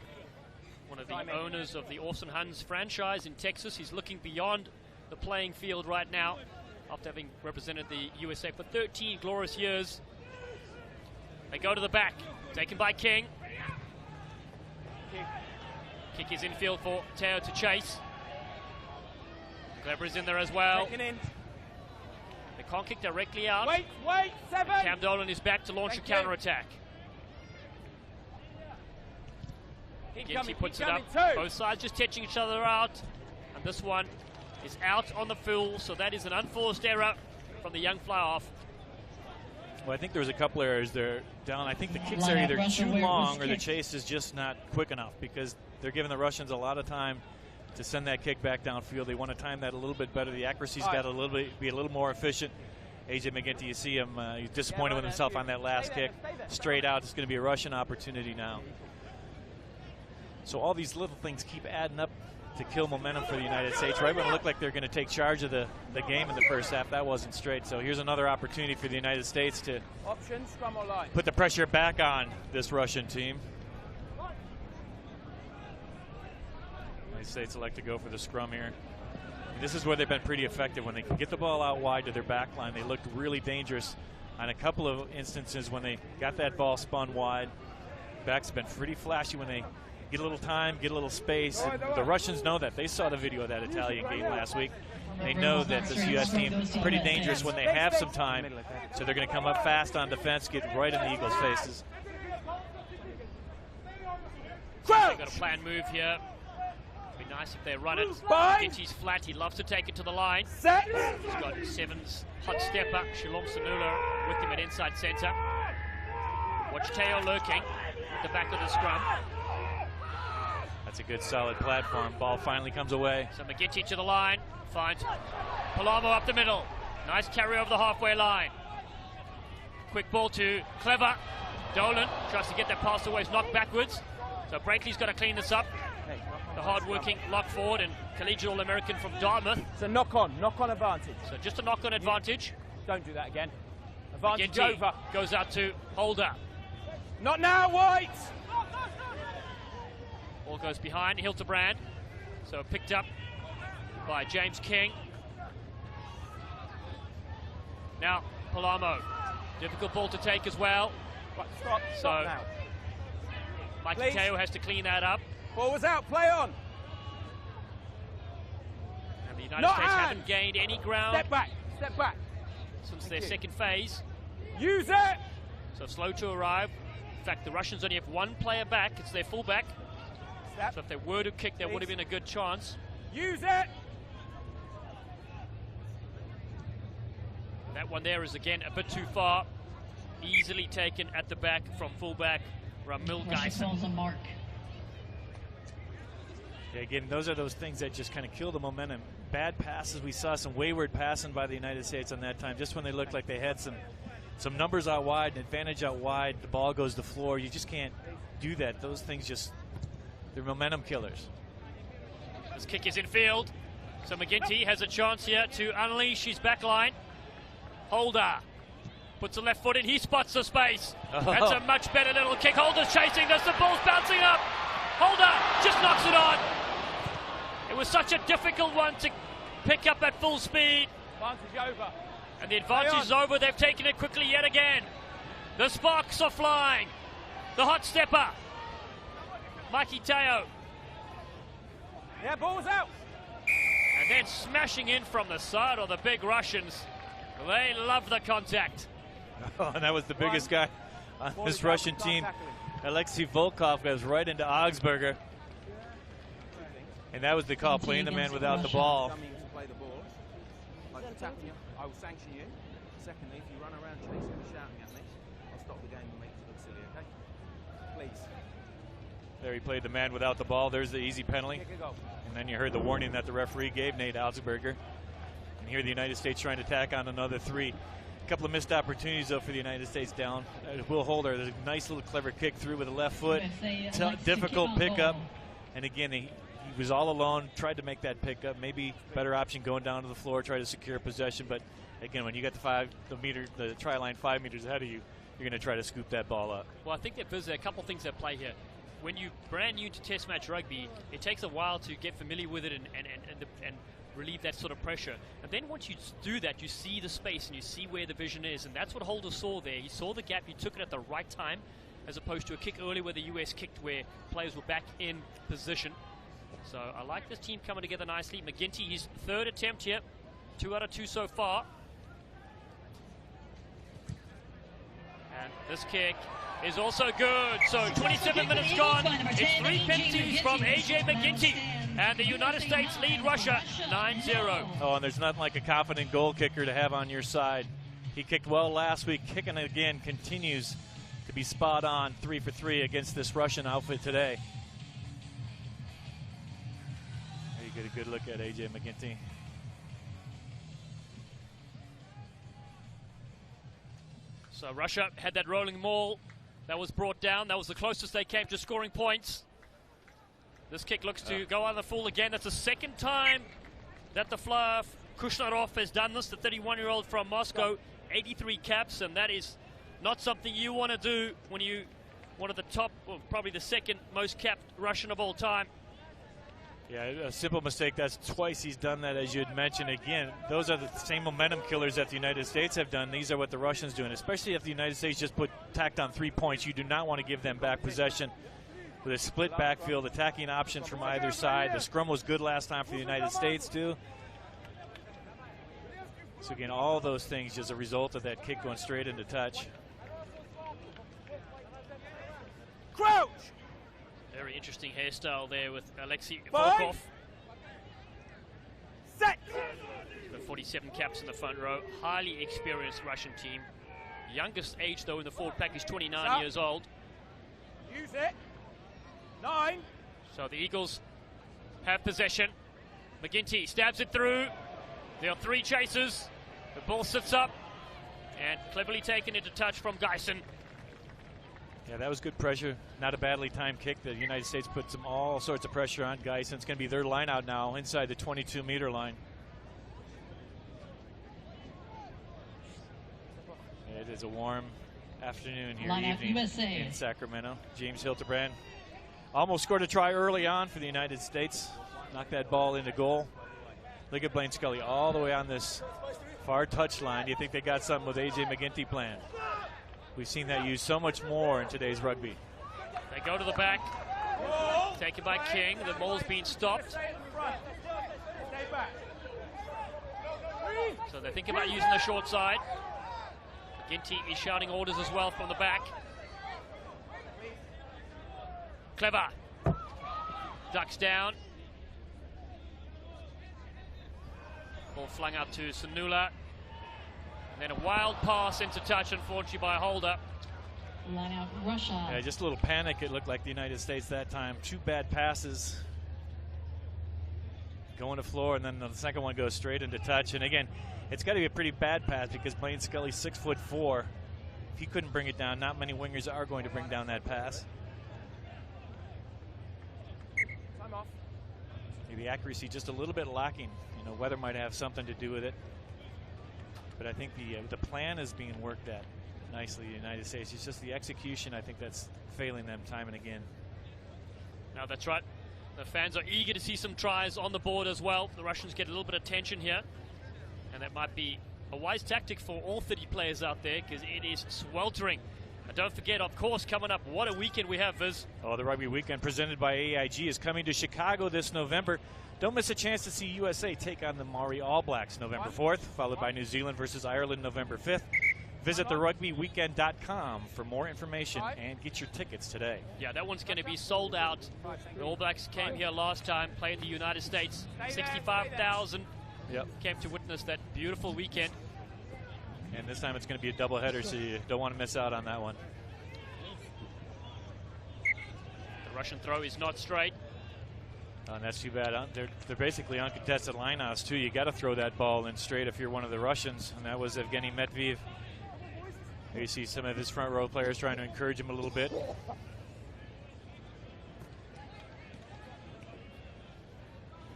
A: one of the owners of the Orson Hans franchise in Texas. He's looking beyond the playing field right now after having represented the USA for 13 glorious years. They go to the back, taken by King. Kick is infield for Teo to chase. Clever is in there as well. They can't kick directly out.
E: Wait, 7.
A: Cam Dolan is back to launch a counter-attack. Ginty puts it up. Both sides just touching each other out. And this one is out on the full, so that is an unforced error from the young fly-off.
B: Well, I think there was a couple errors there, Down. I think the kicks are either too long or the chase is just not quick enough, because they're giving the Russians a lot of time to send that kick back downfield. They want to time that a little bit better. The accuracy's got to be a little more efficient. AJ McGinty, you see him, he's disappointed with himself on that last kick. Straight out, it's going to be a Russian opportunity now. So all these little things keep adding up to kill momentum for the United States. Right when it looked like they're going to take charge of the game in the first half, that wasn't straight. So here's another opportunity for the United States to put the pressure back on this Russian team. The United States elect to go for the scrum here. This is where they've been pretty effective. When they can get the ball out wide to their back line, they looked really dangerous on a couple of instances when they got that ball spun wide. Back's been pretty flashy when they get a little time, get a little space. And the Russians know that. They saw the video of that Italian game last week. They know that this U.S. team is pretty dangerous when they have some time. So they're going to come up fast on defense, get right in the Eagles' faces.
A: They've got a planned move here. It'd be nice if they run it. Ginty's flat. He loves to take it to the line. He's got Seven's hot stepper, Shalom Sanula, with him at inside center. Watch Teo lurking at the back of the scrum.
B: That's a good solid platform. Ball finally comes away.
A: So McGinty to the line, finds Palamo up the middle. Nice carry over the halfway line. Quick ball to Clever. Dolan tries to get that pass away, he's knocked backwards. So Breakley's got to clean this up. The hard-working lock forward and collegiate All-American from Dartmouth.
E: It's a knock-on advantage.
A: So just a knock-on advantage.
E: Don't do that again. Advantage
A: McGinty
E: over.
A: Goes out to Holder.
E: Not now, White!
A: Ball goes behind Hildebrand. So picked up by James King. Now Palamo. Difficult ball to take as well.
E: Right, stop now.
A: Mikey Teo has to clean that up.
E: Ball was out, play on.
A: And the United States haven't gained any ground.
E: Step back.
A: Since their second phase.
E: Use it!
A: So slow to arrive. In fact, the Russians only have one player back. It's their fullback. So if they were to kick, there would have been a good chance.
E: Use it!
A: That one there is again a bit too far. Easily taken at the back from fullback Ramil Geisen.
B: Yeah, again, those are those things that just kind of kill the momentum. Bad passes. We saw some wayward passing by the United States on that time. Just when they looked like they had some numbers out wide, an advantage out wide, the ball goes to the floor. You just can't do that. Those things just, they're momentum killers.
A: This kick is in field. So McGinty has a chance here to unleash his back line. Holder puts a left foot in. He spots the space. That's a much better little kick. Holder's chasing this. The ball's bouncing up. Holder just knocks it on. It was such a difficult one to pick up at full speed.
E: Advantage over.
A: And the advantage is over. They've taken it quickly yet again. The sparks are flying. The hot stepper. Mikey Teo.
E: Yeah, ball's out.
A: And then smashing in from the side of the big Russians. They love the contact.
B: Oh, and that was the biggest guy on this Russian team. Alexei Volkov goes right into Augsburger. And that was the call, playing the man without the ball.
E: I will sanction you. Secondly, if you run around chasing and shouting at me, I'll stop the game and make you look silly, okay? Please.
B: There he played the man without the ball. There's the easy penalty.
E: Kick a goal.
B: And then you heard the warning that the referee gave Nate Augsburger. And here the United States trying to tack on another 3. A couple of missed opportunities, though, for the United States down. Will Holder, there's a nice little clever kick through with the left foot. Difficult pickup. And again, he was all alone, tried to make that pickup. Maybe better option going down to the floor, try to secure possession. But again, when you got the try line 5 meters ahead of you, you're going to try to scoop that ball up.
A: Well, I think that there's a couple things that play here. When you're brand new to Test match rugby, it takes a while to get familiar with it and relieve that sort of pressure. And then once you do that, you see the space and you see where the vision is. And that's what Holder saw there. He saw the gap, he took it at the right time, as opposed to a kick earlier where the US kicked where players were back in position. So I like this team coming together nicely. McGinty, his 3rd attempt here. 2 out of 2 so far. And this kick is also good. So 27 minutes gone. It's 3 penalties from AJ McGinty. And the United States lead Russia 9-0.
B: Oh, and there's nothing like a confident goal kicker to have on your side. He kicked well last week. Kicking again continues to be spot on, 3 for 3 against this Russian outfit today. There you get a good look at AJ McGinty.
A: So Russia had that rolling maul. That was brought down. That was the closest they came to scoring points. This kick looks to go on the full again. That's the 2nd time that the Flav Kushnarov has done this, the 31-year-old from Moscow. 83 caps, and that is not something you want to do when you one of the top, well, probably the 2nd most capped Russian of all time.
B: Yeah, a simple mistake. That's twice he's done that, as you had mentioned. Again, those are the same momentum killers that the United States have done. These are what the Russians do, and especially if the United States just tacked on 3 points, you do not want to give them back possession. With a split backfield, attacking option from either side. The scrum was good last time for the United States, too. So again, all those things as a result of that kick going straight into touch.
E: Crouch!
A: Very interesting hairstyle there with Alexei Volkov.
E: Set!
A: The 47 caps in the front row. Highly experienced Russian team. Youngest age, though, in the forward pack is 29 years old.
E: Use it. 9.
A: So the Eagles have possession. McGinty stabs it through. There are 3 chasers. The ball sits up and cleverly taken into touch from Geisen.
B: Yeah, that was good pressure. Not a badly timed kick. The United States put all sorts of pressure on Geisen. It's going to be their line out now inside the 22-meter line. It is a warm afternoon here, evening in Sacramento. James Hildebrand almost scored a try early on for the United States. Knocked that ball into goal. Look at Blaine Scully all the way on this far touchline. Do you think they got something with AJ McGinty playing? We've seen that used so much more in today's rugby.
A: They go to the back. Taken by King. The ball's being stopped. So they're thinking about using the short side. McGinty is shouting orders as well from the back. Clever. Ducks down. Ball flung out to Sanula. And then a wild pass into touch, unfortunately, by Holder.
C: Line out Russia.
B: Yeah, just a little panic, it looked like the United States that time. 2 bad passes. Going to floor, and then the second one goes straight into touch. And again, it's got to be a pretty bad pass because Blaine Scully's 6'4". If he couldn't bring it down, not many wingers are going to bring down that pass.
E: Time off.
B: Maybe accuracy just a little bit lacking. You know, weather might have something to do with it. But I think the plan is being worked at nicely in the United States. It's just the execution, I think, that's failing them time and again.
A: Now that's right. The fans are eager to see some tries on the board as well. The Russians get a little bit of tension here. And that might be a wise tactic for all 30 players out there because it is sweltering. And don't forget, of course, coming up, what a weekend we have, Viz.
B: Oh, the Rugby Weekend presented by AIG is coming to Chicago this November. Don't miss a chance to see USA take on the Maori All Blacks November 4th, followed by New Zealand versus Ireland November 5th. Visit therugbyweekend.com for more information and get your tickets today.
A: Yeah, that one's going to be sold out. The All Blacks came here last time, played in the United States. 65,000 came to witness that beautiful weekend.
B: And this time it's going to be a doubleheader, so you don't want to miss out on that one.
A: The Russian throw is not straight.
B: And that's too bad. They're basically uncontested lineouts too. You got to throw that ball in straight if you're one of the Russians, and that was Evgeny Medvedev. There you see some of his front row players trying to encourage him a little bit.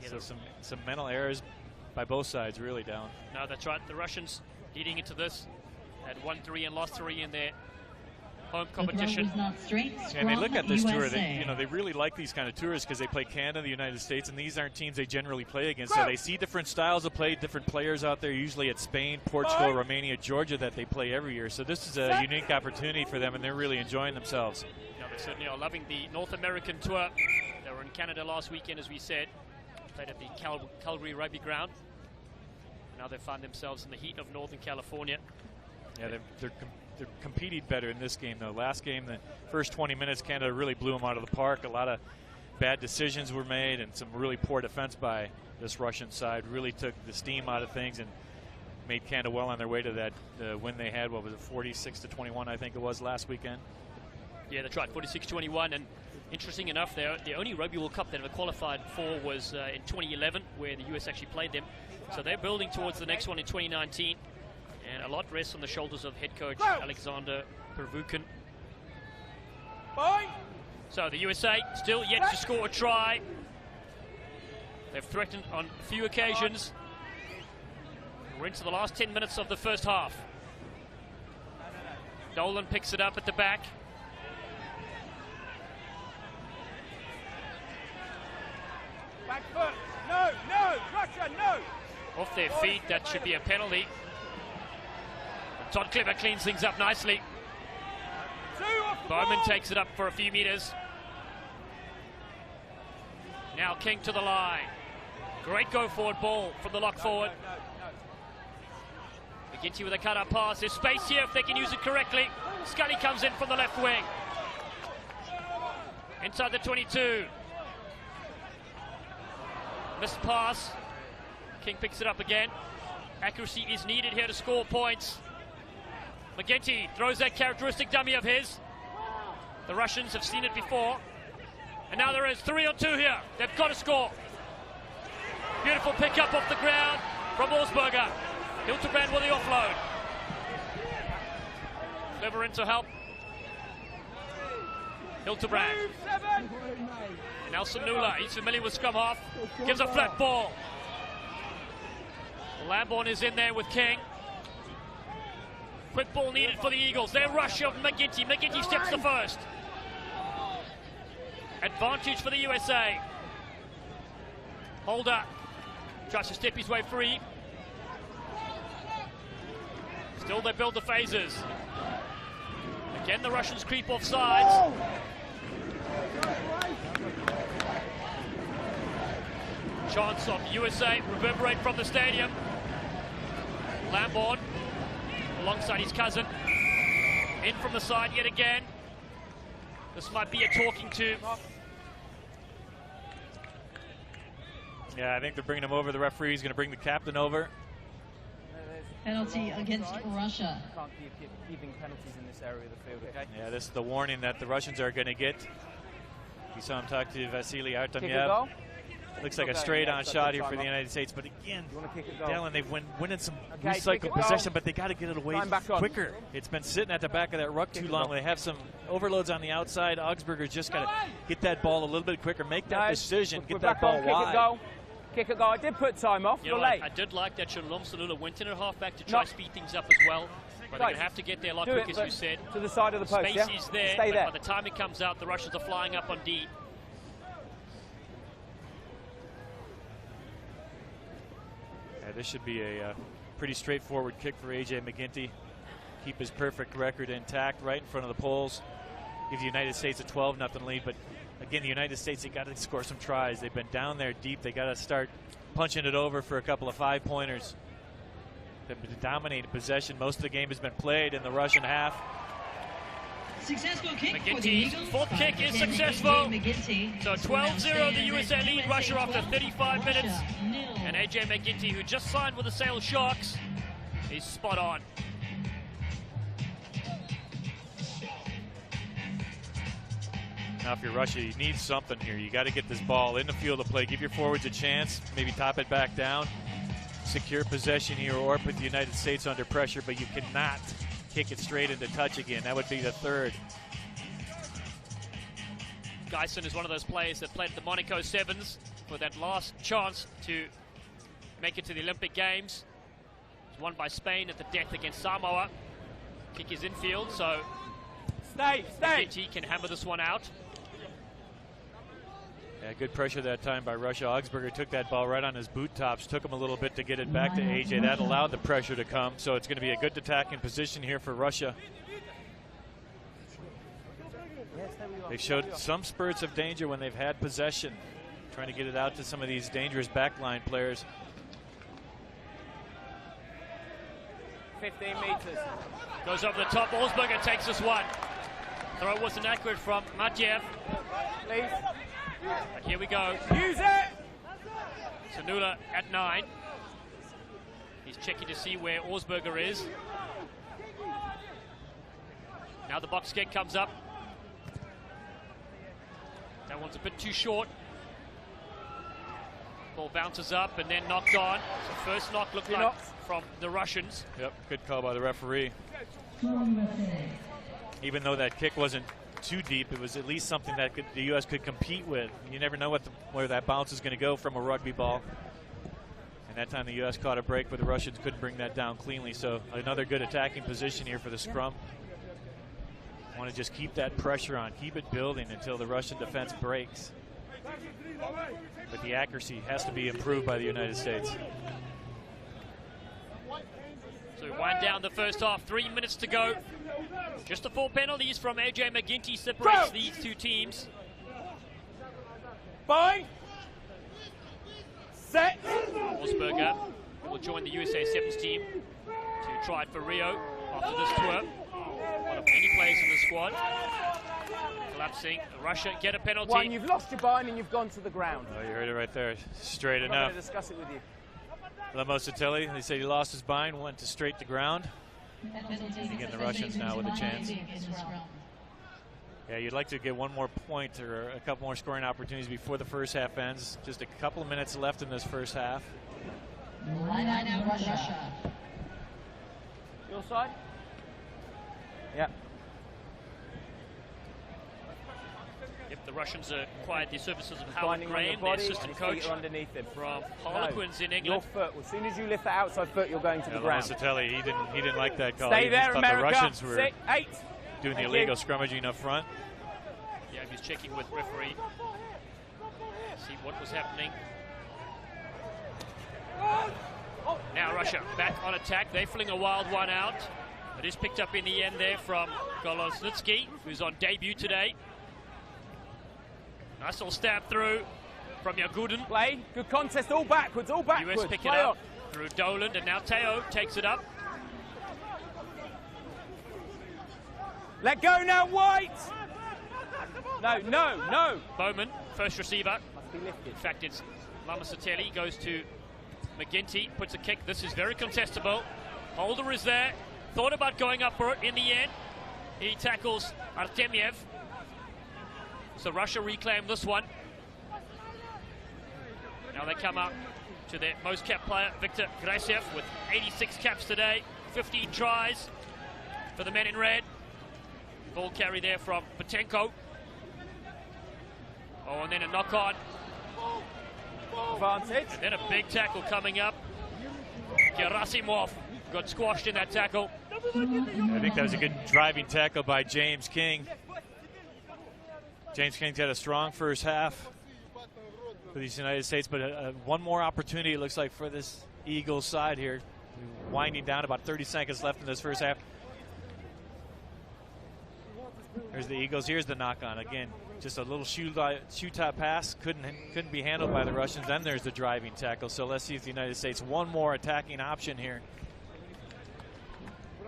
B: So some mental errors by both sides really down.
A: No, that's right. The Russians leading into this had 1-3 and lost 3 in their home competition.
B: And they look at this tour, they really like these kind of tours because they play Canada, the United States, and these aren't teams they generally play against. So they see different styles of play, different players out there. Usually it's Spain, Portugal, Romania, Georgia that they play every year. So this is a unique opportunity for them, and they're really enjoying themselves.
A: No, they certainly are loving the North American tour. They were in Canada last weekend, as we said. Played at the Calgary Rugby Ground. Now they find themselves in the heat of Northern California.
B: Yeah, they're competing better in this game, though. Last game, the first 20 minutes, Canada really blew them out of the park. A lot of bad decisions were made, and some really poor defense by this Russian side really took the steam out of things and made Canada well on their way to that win they had. What was it, 46-21, I think it was last weekend?
A: Yeah, that's right, 46-21. And interesting enough, the only Rugby World Cup they ever qualified for was in 2011, where the US actually played them. So they're building towards the next one in 2019. And a lot rests on the shoulders of head coach Alexander Pervukin. So the USA still yet to score a try. They've threatened on a few occasions. We're into the last 10 minutes of the first half. Dolan picks it up at the back.
E: Back foot. No, Russia, no.
A: Off their feet, that should be a penalty. Todd Clever cleans things up nicely. Bowman takes it up for a few meters. Now King to the line. Great go forward ball from the lock forward. McGinty with a cut-up pass. There's space here if they can use it correctly. Scully comes in from the left wing. Inside the 22. Missed pass. King picks it up again. Accuracy is needed here to score points. McGinty throws that characteristic dummy of his. The Russians have seen it before. And now there is 3-on-2 here. They've got to score. Beautiful pickup off the ground from Osberger. Hildebrand with the offload. Clever in to help. Hildebrand. Nelson Nula, he's familiar with scrum half. Gives a flat ball. Lamborn is in there with King. Quick ball needed for the Eagles. Their rush of McGinty. McGinty steps the first. Advantage for the USA. Holder tries to step his way free. Still they build the phases. Again the Russians creep off sides. Chants of USA reverberate from the stadium. Lamborn alongside his cousin. In from the side yet again. This might be a talking to.
B: Yeah, I think they're bringing him over. The referee is going to bring the captain over.
C: Penalty against Russia.
E: Can't keep giving penalties in this area of the field, okay?
B: Yeah, this is the warning that the Russians are going to get. You saw him talk to Vasily
E: Kick a
B: Artemyev.
E: goal.
B: Looks like a straight-on shot here for the United States, but again, Dallin, they've winning some recycled possession, but they got to get it away quicker. It's been sitting at the back of that ruck too long. They have some overloads on the outside. Augsburger's just got to get that ball a little bit quicker, make that decision, get that ball wide.
E: Kick a goal. I did put time off.
A: You know, I did like that Shalom Salula went in at halfback to try speed things up as well. But they're going to have to get there a lot quicker, as you said.
E: To the side of the post,
A: Space is there,
E: Stay there.
A: By the time it comes out, the Russians are flying up on D.
B: Yeah, this should be a pretty straightforward kick for A.J. McGinty. Keep his perfect record intact right in front of the poles. Give the United States a 12-0 lead, but again, the United States, they got to score some tries. They've been down there deep. They got to start punching it over for a couple of 5-pointers. They've been dominating possession. Most of the game has been played in the Russian half.
C: Successful kick
A: McGinty's fourth kick is successful. So 12-0 the USA lead Russia after 35 minutes. And A.J. McGinty, who just signed with the Sale Sharks, is spot on.
B: Now if you're Russia, you need something here. You got to get this ball in the field of play. Give your forwards a chance. Maybe top it back down. Secure possession here or put the United States under pressure, but you cannot kick it straight into touch again. That would be the third.
A: Geisen is one of those players that played at the Monaco Sevens for that last chance to make it to the Olympic Games. It's won by Spain at the death against Samoa. Kick is infield, so
E: stay.
A: He can hammer this one out.
B: Yeah, good pressure that time by Russia. Augsburger took that ball right on his boot tops, took him a little bit to get it back to AJ. That allowed the pressure to come, so it's going to be a good attacking position here for Russia. They've showed some spurts of danger when they've had possession, trying to get it out to some of these dangerous backline players.
E: 15 meters.
A: Goes over the top. Augsburger takes this one. Throw wasn't accurate from Matjev.
E: Please.
A: But here we go.
E: Use it!
A: Sanula at 9. He's checking to see where Augsburger is. Now the box kick comes up. That one's a bit too short. Ball bounces up and then knocked on. So first knock looked like from the Russians.
B: Yep, good call by the referee. Even though that kick wasn't too deep, it was at least something that the U.S. could compete with. You never know where that bounce is going to go from a rugby ball. And that time the U.S. caught a break, but the Russians couldn't bring that down cleanly. So another good attacking position here for the scrum. Want to just keep that pressure on, keep it building until the Russian defense breaks. But the accuracy has to be improved by the United States.
A: So we wind down the first half, 3 minutes to go. Just the 4 penalties from AJ McGinty separates these two teams.
E: Bind. Set.
A: Augsburger will join the USA Sevens team to try it for Rio after this tour. One of many players in the squad. Collapsing. Russia get a penalty.
E: One, you've lost your bind and you've gone to the ground.
B: Oh, you heard it right there. Straight
E: I'm
B: enough.
E: not going to discuss it with you.
B: Lamosatelli, they say he lost his bind, went to straight to ground. And again, the Russians now with a chance. Yeah, you'd like to get one more point or a couple more scoring opportunities before the first half ends. Just a couple of minutes left in this first half.
C: Russia.
E: Your side? Yeah.
A: Yep, the Russians acquired the services of Howard Graham, their assistant coach
E: underneath him.
A: from Harlequins in
E: Your
A: England.
E: foot. As soon as you lift that outside foot, you're going to the ground.
B: Lamosatelli, he didn't like that call.
E: Stay
B: He
E: there,
B: just thought
E: America.
B: the Russians were
E: 6, 8.
B: doing the
E: Thank
B: illegal
E: you.
B: scrummaging up front.
A: Yeah, he's checking with referee. See what was happening. Now Russia back on attack. They fling a wild one out. It is picked up in the end there from Golosnitsky, who's on debut today. Nice little stab through from Yagudin.
E: Play. Good contest. All backwards. All backwards.
A: US pick it
E: Play
A: up
E: on.
A: through Dolan, and now Teo takes it up.
E: Let go now, White. No.
A: Bowman, first receiver.
E: Must be lifted.
A: In fact, it's Lamosatelli, goes to McGinty, puts a kick. This is very contestable. Holder is there. Thought about going up for it in the end. He tackles Artemiev. So Russia reclaim this one. Now they come up to their most capped player, Viktor Grasev, with 86 caps today, 15 tries for the men in red. Ball carry there from Patenko. Oh, and then a knock on.
E: Advantage.
A: And then a big tackle coming up. Gerasimov got squashed in that tackle.
B: I think that was a good driving tackle by James King. James King's had a strong first half for these United States, but one more opportunity, it looks like, for this Eagles side here. Winding down, about 30 seconds left in this first half. There's the Eagles. Here's the knock on. Again, just a little shoe top pass. Couldn't be handled by the Russians. Then there's the driving tackle. So let's see if the United States, one more attacking option here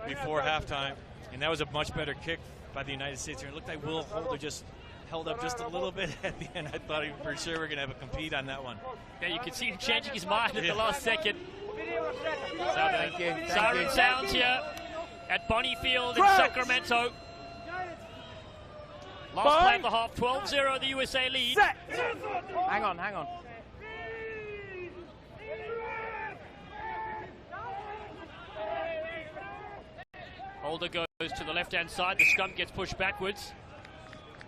B: before halftime. And that was a much better kick by the United States here. It looked like Will Holder just held up just a little bit at the end. I thought for sure we're going to have a compete on that one.
A: Yeah, you can see him changing his mind at the last second.
E: Thank you.
A: Siren sounds here at Bonnie Field in Sacramento. Last play of the half, 12-0, the USA lead.
E: Set. Hang on.
A: Holder goes to the left-hand side. The scrum gets pushed backwards.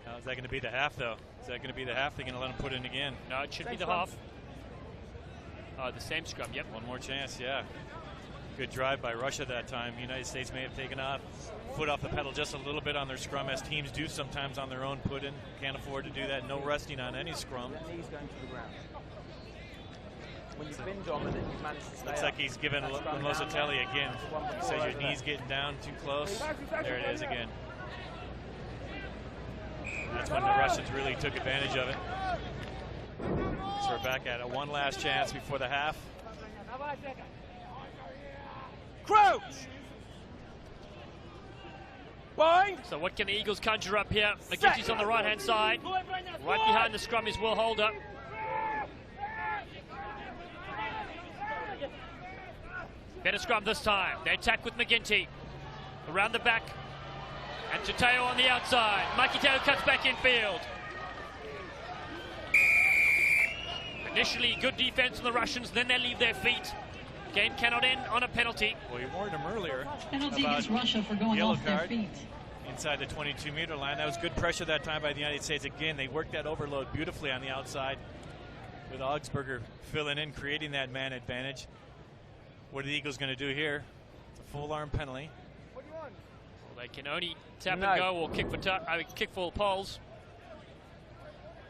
B: Now, is that going to be the half, though? Is that going to be the half? They're going to let him put in again.
A: No, it should be the half. Oh, the same scrum, yep.
B: One more chance, yeah. Good drive by Russia that time. United States may have taken foot off the pedal just a little bit on their scrum, as teams do sometimes on their own put in. Can't afford to do that. No resting on any scrum.
E: Knees going to the ground. When you've been dominant, you've managed to stay
B: Looks like he's given Losatelli again. He says your knee's getting down too close. There it is again. That's when the Russians really took advantage of it. So we're back at it. One last chance before the half.
E: Crouch! Bind!
A: So what can the Eagles conjure up here? McGinty's on the right-hand side. Right behind the scrum is Will Holder. Better scrum this time. They attack with McGinty. Around the back. And Tateo on the outside. Mikey Teo cuts back in field. Initially, good defense from the Russians, then they leave their feet. Game cannot end on a penalty.
B: Well, you warned him earlier
C: Penalty
B: about
C: against Russia for going
B: yellow
C: off their
B: card
C: feet.
B: inside the 22-meter line. That was good pressure that time by the United States. Again, they worked that overload beautifully on the outside with Augsburger filling in, creating that man advantage. What are the Eagles going to do here? It's a full-arm penalty.
A: Well, they can only tap and go or kick for poles.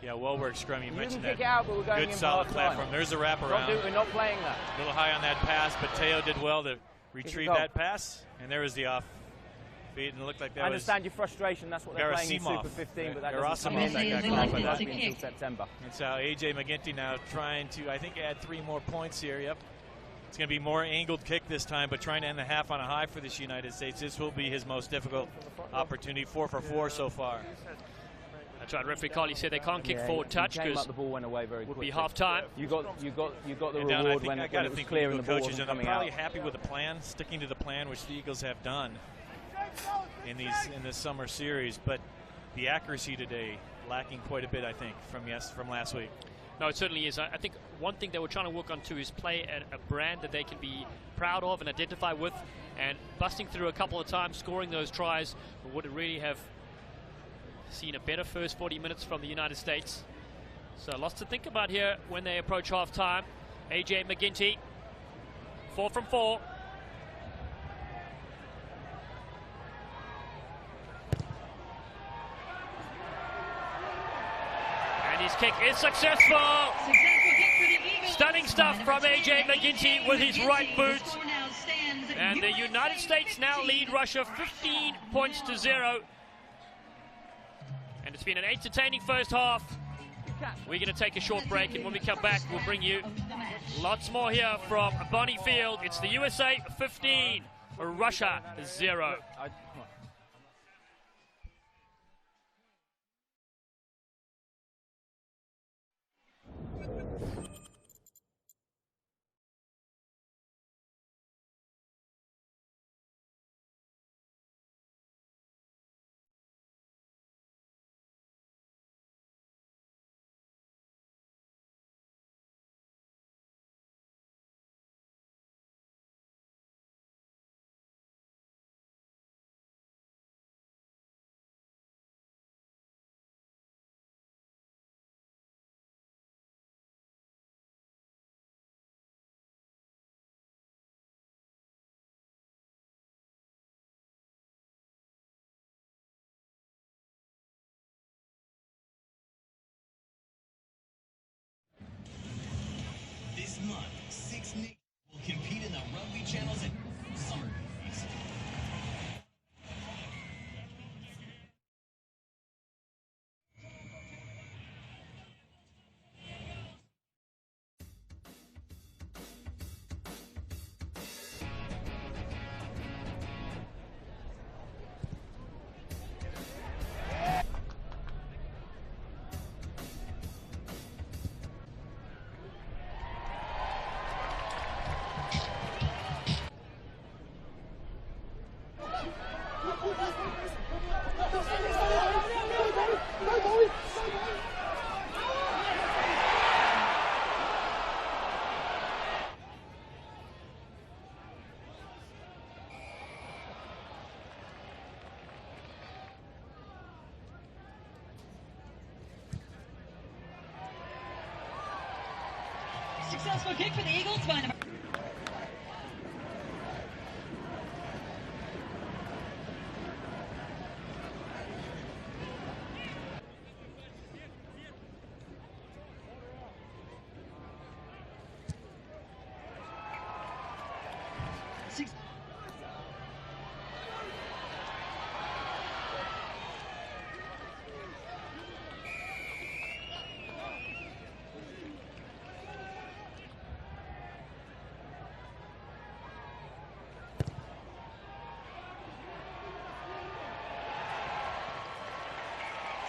B: Yeah, well-worked scrum. You mentioned that.
E: Kick out, but we're going
B: good
E: in
B: solid
E: for
B: platform. There's a wraparound.
E: We're not playing that.
B: A little high on that pass, but Teo did well to retrieve that pass. And there was the off feed, and it looked like that
E: I understand your frustration. That's what they're playing in Super 15, but that doesn't come in until September.
B: And so A.J. McGinty now trying to, I think, add 3 more points here. Yep. It's going to be more angled kick this time, but trying to end the half on a high for this United States. This will be his most difficult opportunity. 4 for 4 so far.
A: That's right. Referee Carly said they can't kick forward touch because
E: the ball went away very quickly.
A: Would be half time.
E: You got the reward when it was
B: think
E: clear and the ball
B: coaches
E: wasn't
B: and
E: coming
B: they're probably
E: out.
B: happy with the plan, sticking to the plan which the Eagles have done in this summer series. But the accuracy today lacking quite a bit, I think, from last week.
A: No, it certainly is. I think one thing they were trying to work on too is play a brand that they can be proud of and identify with, and busting through a couple of times, scoring those tries would really have seen a better first 40 minutes from the United States. So lots to think about here when they approach half-time. A.J. McGinty, 4 from 4. And his kick is successful. Stunning stuff from A.J. McGinty with his right boot. And the United States now lead Russia 15 points to 0. And it's been an entertaining first half. We're going to take a short break, and when we come back, we'll bring you lots more here from Bonnie Field. It's the USA 15, Russia 0.
G: This month, 6 nations will compete in the Rugby Channel's Summer Series.
C: Successful kick for the Eagles by number...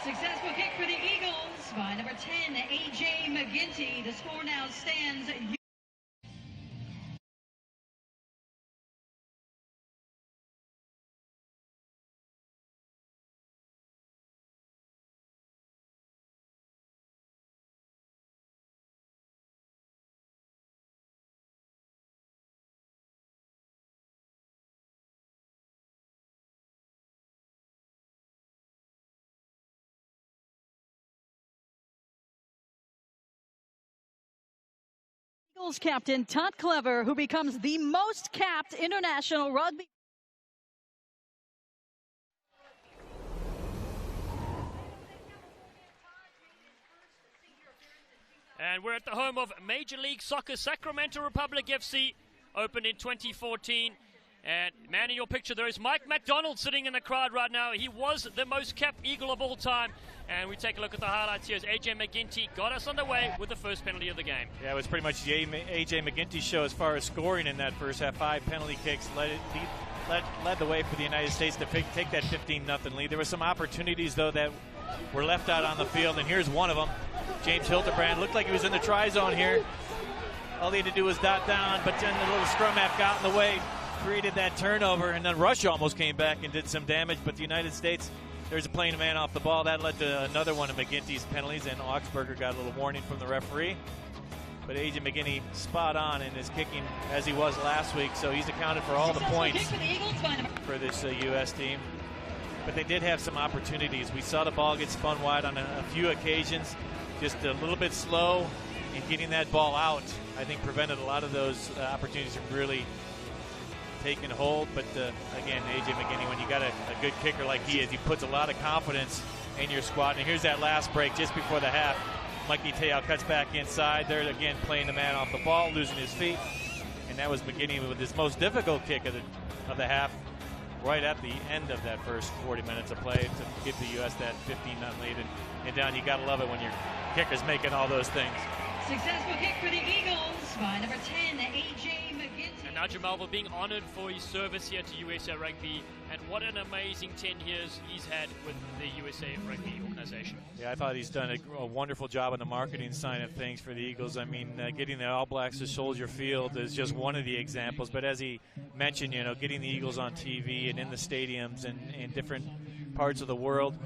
C: Successful kick for the Eagles by number 10, A.J. McGinty. The score now stands... Eagles captain Todd Clever, who becomes the most capped international rugby.
A: And we're at the home of Major League Soccer Sacramento Republic FC, opened in 2014. And man, in your picture there is Mike McDonald sitting in the crowd right now. He was the most capped Eagle of all time. And we take a look at the highlights here as A.J. McGinty got us underway with the first penalty of the game.
B: Yeah, it was pretty much the A.J. McGinty show as far as scoring in that first half. 5 penalty kicks led the way for the United States to take that 15-0 lead. There were some opportunities, though, that were left out on the field, and here's one of them. James Hildebrand looked like he was in the try zone here. All he had to do was dot down, but then the little scrum half got in the way, created that turnover, and then Russia almost came back and did some damage, but the United States, there's a playing man off the ball. That led to another one of McGinty's penalties, and Augsburger got a little warning from the referee. But A.J. McGinty spot on in his kicking as he was last week, so he's accounted for all the points for this U.S. team. But they did have some opportunities. We saw the ball get spun wide on a few occasions, just a little bit slow in getting that ball out. I think prevented a lot of those opportunities from really taking hold. But again, A.J. McGinty, when you got a good kicker like he is, he puts a lot of confidence in your squad. And here's that last break just before the half. Mikey Te'o cuts back inside. They're again playing the man off the ball, losing his feet. And that was McGinty with his most difficult kick of the half, right at the end of that first 40 minutes of play to give the U.S. that 15-0 lead. And down, you got to love it when your kicker's making all those things.
C: Successful kick for the Eagles by number 10, A.J. McGinty.
A: And now Jamal being honored for his service here to USA Rugby, and what an amazing 10 years he's had with the USA Rugby organization.
B: Yeah, I thought he's done a wonderful job on the marketing side of things for the Eagles. I mean, getting the All Blacks to Soldier Field is just one of the examples, but as he mentioned, you know, getting the Eagles on TV and in the stadiums and in different parts of the world.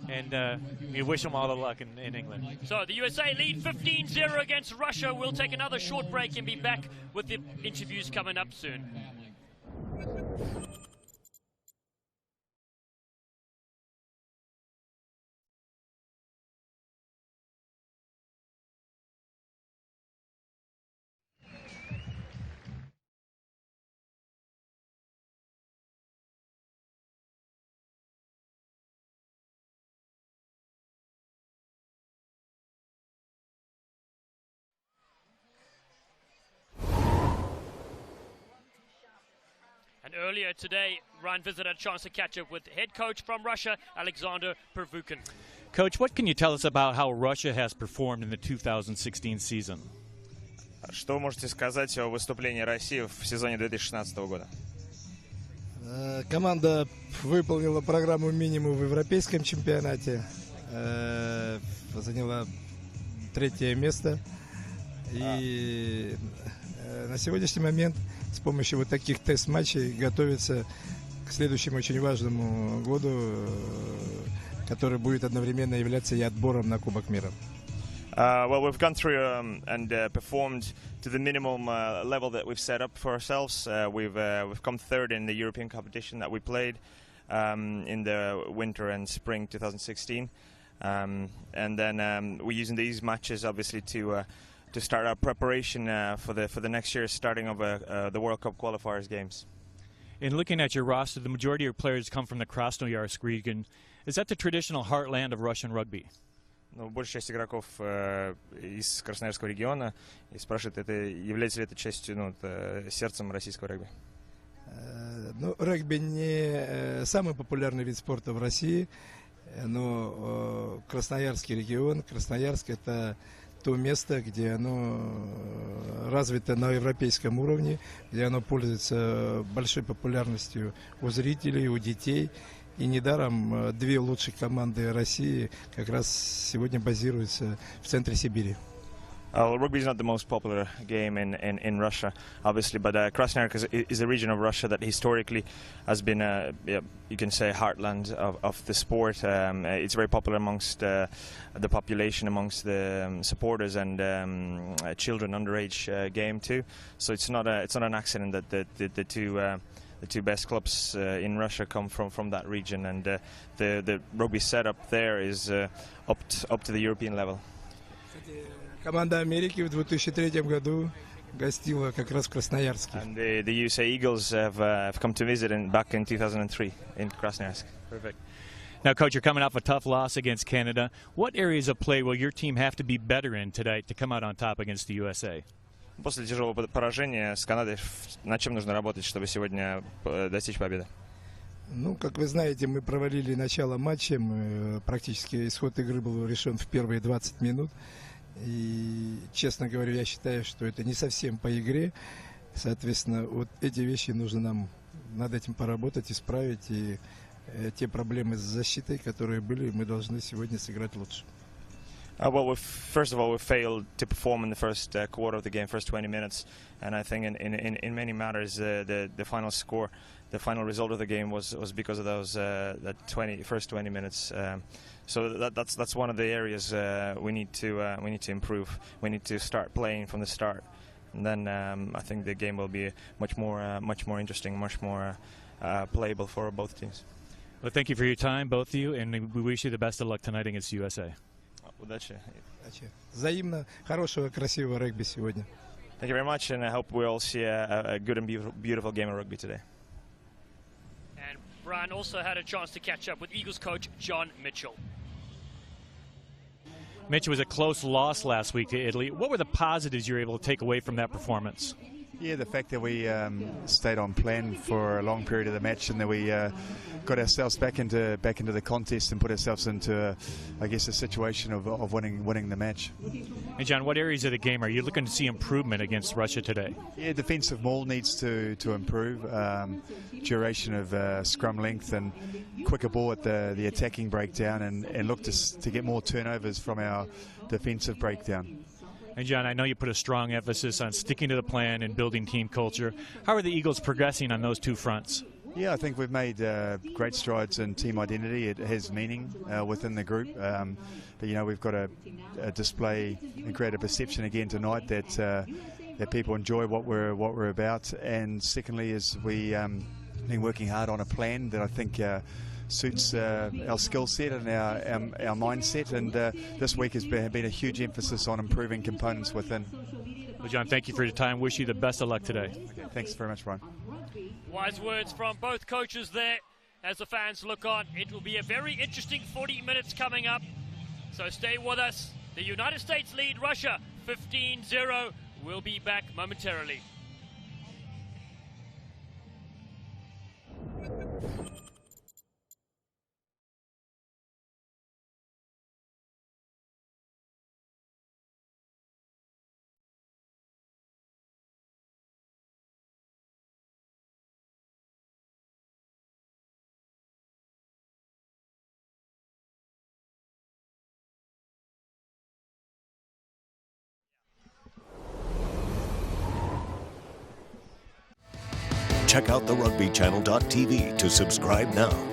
B: And we wish them all the luck in England.
A: So the USA lead 15-0 against Russia. We'll take another short break and be back with the interviews coming up soon. And earlier today, Ryan visited a chance to catch up with head coach from Russia, Alexander Pervukin.
H: Coach, what can you tell us about how Russia has performed in the 2016 season?
I: Что можете сказать о выступлении России в сезоне 2016 года?
J: Команда выполнила программу минимум в европейском чемпионате, заняла 3-е место. И на сегодняшний момент с помощью вот таких тест-матчей готовится к следующему очень важному году, который будет одновременно являться и отбором на Кубок мира.
I: Well, we've gone through and performed to the minimum level that we've set up for ourselves. We've come third in the European competition that we played in the winter and spring 2016. And then we're using these matches obviously to start our preparation for the next year's starting of the World Cup qualifiers games.
H: In looking at your roster, the majority of your players come from the Krasnoyarsk region. Is that the traditional heartland of Russian rugby?
I: Ну, большая часть игроков из Красноярского региона, и спрашивают, является ли это частью, сердцем российского регби?
J: Ну, регби не самый популярный вид спорта в России, но Красноярский регион, Красноярск — это то место, где оно развито на европейском уровне, где оно пользуется большой популярностью у зрителей, у детей. И недаром две лучших команды России как раз сегодня базируются в центре Сибири.
I: Rugby is not the most popular game in Russia, obviously, but Krasnoyarsk is a region of Russia that historically has been, you can say, heartland of the sport. It's very popular amongst the population, amongst the supporters and children, underage game too. So it's not an accident that the two best clubs in Russia come from that region, and the rugby setup there is up to the European level.
J: Команда Америки в 2003 году гостила как раз в Красноярске.
I: And the USA Eagles have come to visit back in 2003 in Krasnoyarsk.
H: Perfect. Now, Coach, you're coming off a tough loss against Canada. What areas of play will your team have to be better in today to come out on top against the USA?
I: После тяжелого поражения с Канадой, над чем нужно работать, чтобы сегодня достичь победы?
J: Ну, как вы знаете, мы провалили начало матча. Практически исход игры был решен в первые 20 минут. И, честно говоря, я считаю, что это не совсем по игре. Соответственно, вот эти вещи нужно нам над этим поработать, исправить. И те проблемы с защитой, которые были, мы должны сегодня сыграть лучше.
I: Well, first of all, we failed to perform in the first quarter of the game, first 20 minutes, and I think in many matters the final score, the final result of the game was because of those first 20 minutes. So that's one of the areas we need to improve. We need to start playing from the start, and then I think the game will be much more interesting, much more playable for both teams.
H: Well, thank you for your time, both of you, and we wish you the best of luck tonight against the USA.
I: Удачи.
J: Взаимно хорошего, красивого регби сегодня.
I: Thank you very much, and I hope we all see a good and beautiful game of rugby today.
A: And Brian also had a chance to catch up with Eagles coach John Mitchell.
H: Mitch, was a close loss last week to Italy. What were the positives you were able to take away from that performance?
K: Yeah, the fact that we stayed on plan for a long period of the match, and that we got ourselves back into the contest and put ourselves into, I guess, a situation of winning the match.
H: And John, what areas of the game are you looking to see improvement against Russia today?
K: Yeah, defensive maul needs to improve. Duration of scrum length and quicker ball at the attacking breakdown, and look to get more turnovers from our defensive breakdown.
H: And John, I know you put a strong emphasis on sticking to the plan and building team culture. How are the Eagles progressing on those two fronts?
K: Yeah, I think we've made great strides in team identity. It has meaning within the group. But, you know, we've got to display and create a perception again tonight that people enjoy what we're about. And secondly, is we been working hard on a plan that I think suits our skill set and our mindset, and this week has been a huge emphasis on improving components within.
H: Well, John, thank you for your time. Wish you the best of luck today.
K: Okay, thanks very much, Brian.
A: Wise words from both coaches there as the fans look on. It will be a very interesting 40 minutes coming up, so stay with us. The United States lead Russia 15-0. We'll be back momentarily.
L: Check out the rugbychannel.tv to subscribe now.